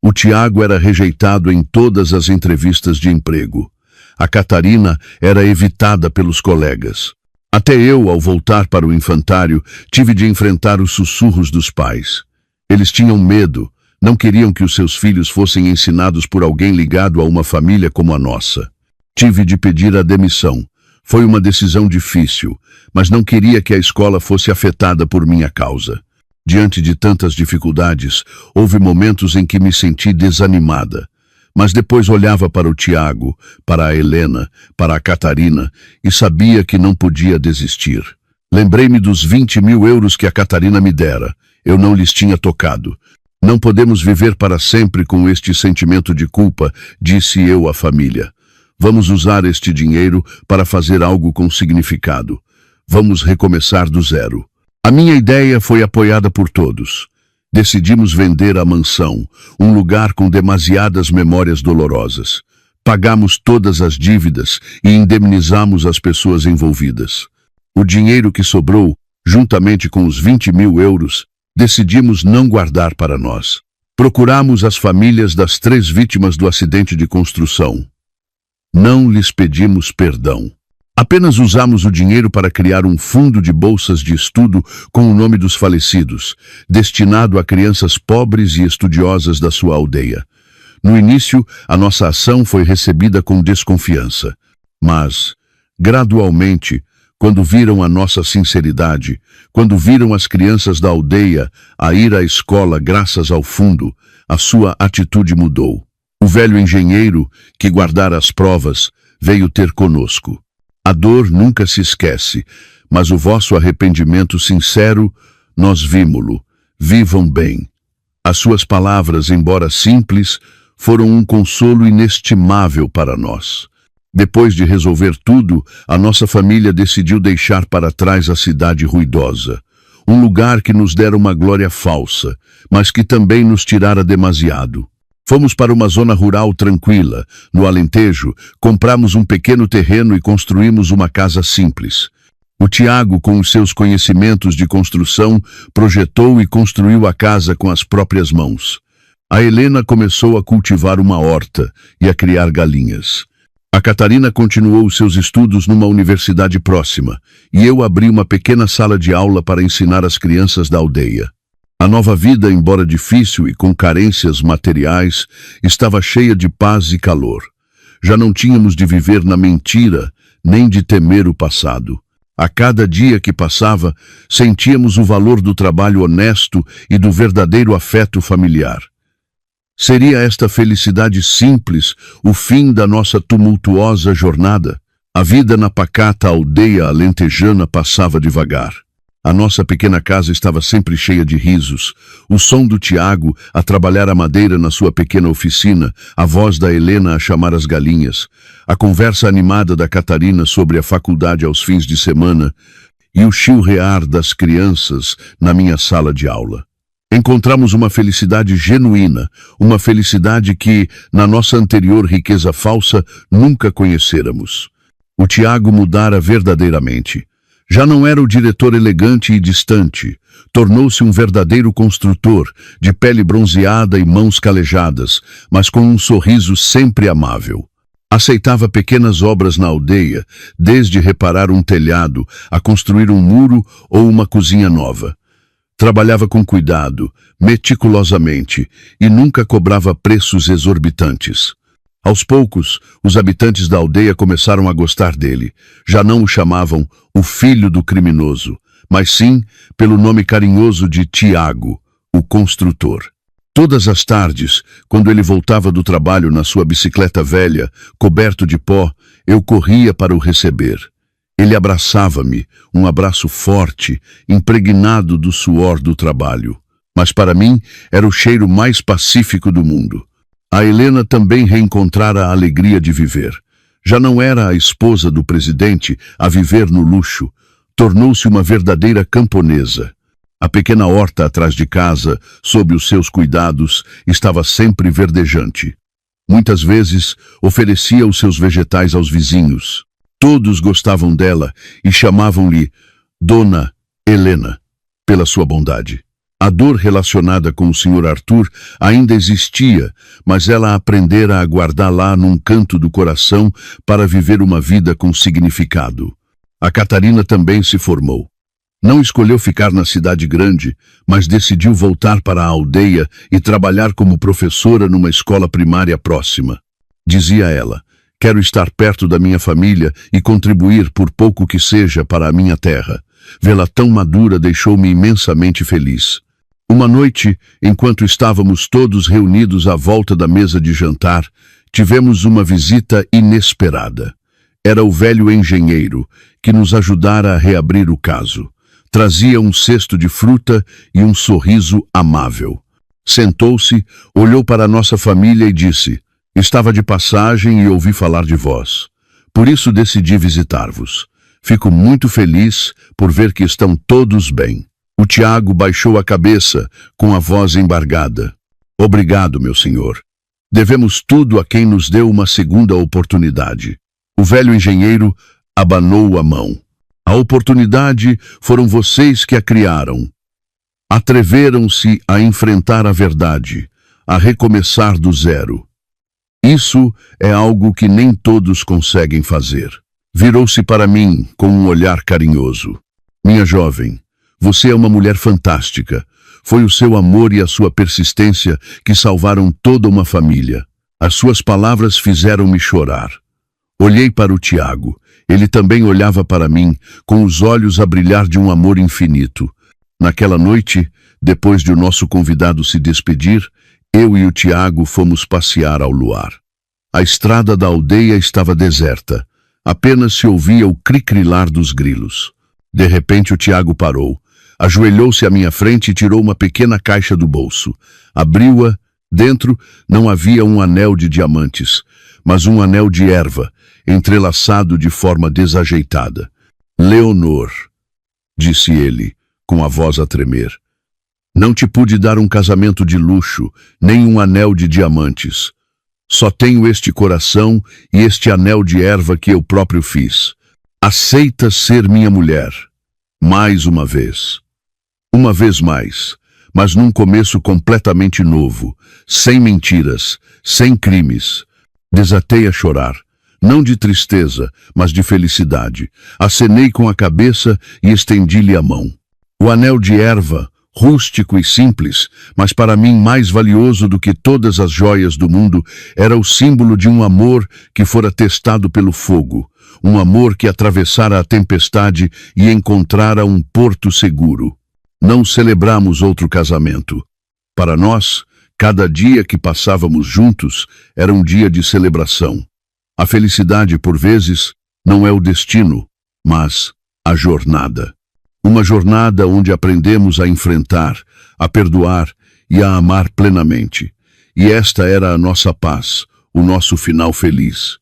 O Tiago era rejeitado em todas as entrevistas de emprego. A Catarina era evitada pelos colegas. Até eu, ao voltar para o infantário, tive de enfrentar os sussurros dos pais. Eles tinham medo, não queriam que os seus filhos fossem ensinados por alguém ligado a uma família como a nossa. Tive de pedir a demissão. Foi uma decisão difícil, mas não queria que a escola fosse afetada por minha causa. Diante de tantas dificuldades, houve momentos em que me senti desanimada. Mas depois olhava para o Tiago, para a Helena, para a Catarina e sabia que não podia desistir. Lembrei-me dos 20.000 euros que a Catarina me dera. Eu não lhes tinha tocado. Não podemos viver para sempre com este sentimento de culpa, disse eu à família. Vamos usar este dinheiro para fazer algo com significado. Vamos recomeçar do zero. A minha ideia foi apoiada por todos. Decidimos vender a mansão, um lugar com demasiadas memórias dolorosas. Pagamos todas as dívidas e indemnizamos as pessoas envolvidas. O dinheiro que sobrou, juntamente com os 20.000 euros, decidimos não guardar para nós. Procuramos as famílias das 3 vítimas do acidente de construção. Não lhes pedimos perdão. Apenas usamos o dinheiro para criar um fundo de bolsas de estudo com o nome dos falecidos, destinado a crianças pobres e estudiosas da sua aldeia. No início, a nossa ação foi recebida com desconfiança, mas, gradualmente, Quando viram a nossa sinceridade, quando viram as crianças da aldeia a ir à escola graças ao fundo, a sua atitude mudou. O velho engenheiro, que guardara as provas, veio ter conosco. A dor nunca se esquece, mas o vosso arrependimento sincero, nós vimo-lo. Vivam bem. As suas palavras, embora simples, foram um consolo inestimável para nós. Depois de resolver tudo, a nossa família decidiu deixar para trás a cidade ruidosa. Um lugar que nos dera uma glória falsa, mas que também nos tirara demasiado. Fomos para uma zona rural tranquila, no Alentejo, compramos um pequeno terreno e construímos uma casa simples. O Tiago, com os seus conhecimentos de construção, projetou e construiu a casa com as próprias mãos. A Helena começou a cultivar uma horta e a criar galinhas. A Catarina continuou os seus estudos numa universidade próxima, e eu abri uma pequena sala de aula para ensinar as crianças da aldeia. A nova vida, embora difícil e com carências materiais, estava cheia de paz e calor. Já não tínhamos de viver na mentira, nem de temer o passado. A cada dia que passava, sentíamos o valor do trabalho honesto e do verdadeiro afeto familiar. Seria esta felicidade simples o fim da nossa tumultuosa jornada? A vida na pacata aldeia alentejana passava devagar. A nossa pequena casa estava sempre cheia de risos. O som do Tiago a trabalhar a madeira na sua pequena oficina, a voz da Helena a chamar as galinhas, a conversa animada da Catarina sobre a faculdade aos fins de semana e o chilrear das crianças na minha sala de aula. Encontramos uma felicidade genuína, uma felicidade que, na nossa anterior riqueza falsa, nunca conhecêramos. O Tiago mudara verdadeiramente. Já não era o diretor elegante e distante. Tornou-se um verdadeiro construtor, de pele bronzeada e mãos calejadas, mas com um sorriso sempre amável. Aceitava pequenas obras na aldeia, desde reparar um telhado, a construir um muro ou uma cozinha nova. Trabalhava com cuidado, meticulosamente, e nunca cobrava preços exorbitantes. Aos poucos, os habitantes da aldeia começaram a gostar dele. Já não o chamavam o filho do criminoso, mas sim pelo nome carinhoso de Tiago, o construtor. Todas as tardes, quando ele voltava do trabalho na sua bicicleta velha, coberto de pó, eu corria para o receber. Ele abraçava-me, um abraço forte, impregnado do suor do trabalho. Mas para mim era o cheiro mais pacífico do mundo. A Helena também reencontrara a alegria de viver. Já não era a esposa do presidente a viver no luxo. Tornou-se uma verdadeira camponesa. A pequena horta atrás de casa, sob os seus cuidados, estava sempre verdejante. Muitas vezes oferecia os seus vegetais aos vizinhos. Todos gostavam dela e chamavam-lhe Dona Helena, pela sua bondade. A dor relacionada com o Sr. Arthur ainda existia, mas ela aprendera a guardá-la num canto do coração para viver uma vida com significado. A Catarina também se formou. Não escolheu ficar na cidade grande, mas decidiu voltar para a aldeia e trabalhar como professora numa escola primária próxima. Dizia ela: quero estar perto da minha família e contribuir por pouco que seja para a minha terra. Vê-la tão madura deixou-me imensamente feliz. Uma noite, enquanto estávamos todos reunidos à volta da mesa de jantar, tivemos uma visita inesperada. Era o velho engenheiro, que nos ajudara a reabrir o caso. Trazia um cesto de fruta e um sorriso amável. Sentou-se, olhou para a nossa família e disse: estava de passagem e ouvi falar de vós. Por isso decidi visitar-vos. Fico muito feliz por ver que estão todos bem. O Tiago baixou a cabeça, com a voz embargada. Obrigado, meu senhor. Devemos tudo a quem nos deu uma segunda oportunidade. O velho engenheiro abanou a mão. A oportunidade foram vocês que a criaram. Atreveram-se a enfrentar a verdade, a recomeçar do zero. Isso é algo que nem todos conseguem fazer. Virou-se para mim com um olhar carinhoso. Minha jovem, você é uma mulher fantástica. Foi o seu amor e a sua persistência que salvaram toda uma família. As suas palavras fizeram-me chorar. Olhei para o Tiago. Ele também olhava para mim, com os olhos a brilhar de um amor infinito. Naquela noite, depois de o nosso convidado se despedir, eu e o Tiago fomos passear ao luar. A estrada da aldeia estava deserta. Apenas se ouvia o cricrilar dos grilos. De repente o Tiago parou. Ajoelhou-se à minha frente e tirou uma pequena caixa do bolso. Abriu-a. Dentro não havia um anel de diamantes, mas um anel de erva, entrelaçado de forma desajeitada. Leonor, disse ele, com a voz a tremer. Não te pude dar um casamento de luxo, nem um anel de diamantes. Só tenho este coração e este anel de erva que eu próprio fiz. Aceita ser minha mulher. Mais uma vez. Uma vez mais, mas num começo completamente novo, sem mentiras, sem crimes. Desatei a chorar, não de tristeza, mas de felicidade. Acenei com a cabeça e estendi-lhe a mão. O anel de erva, rústico e simples, mas para mim mais valioso do que todas as joias do mundo, era o símbolo de um amor que fora testado pelo fogo, um amor que atravessara a tempestade e encontrara um porto seguro. Não celebramos outro casamento. Para nós, cada dia que passávamos juntos era um dia de celebração. A felicidade, por vezes, não é o destino, mas a jornada. Uma jornada onde aprendemos a enfrentar, a perdoar e a amar plenamente. E esta era a nossa paz, o nosso final feliz.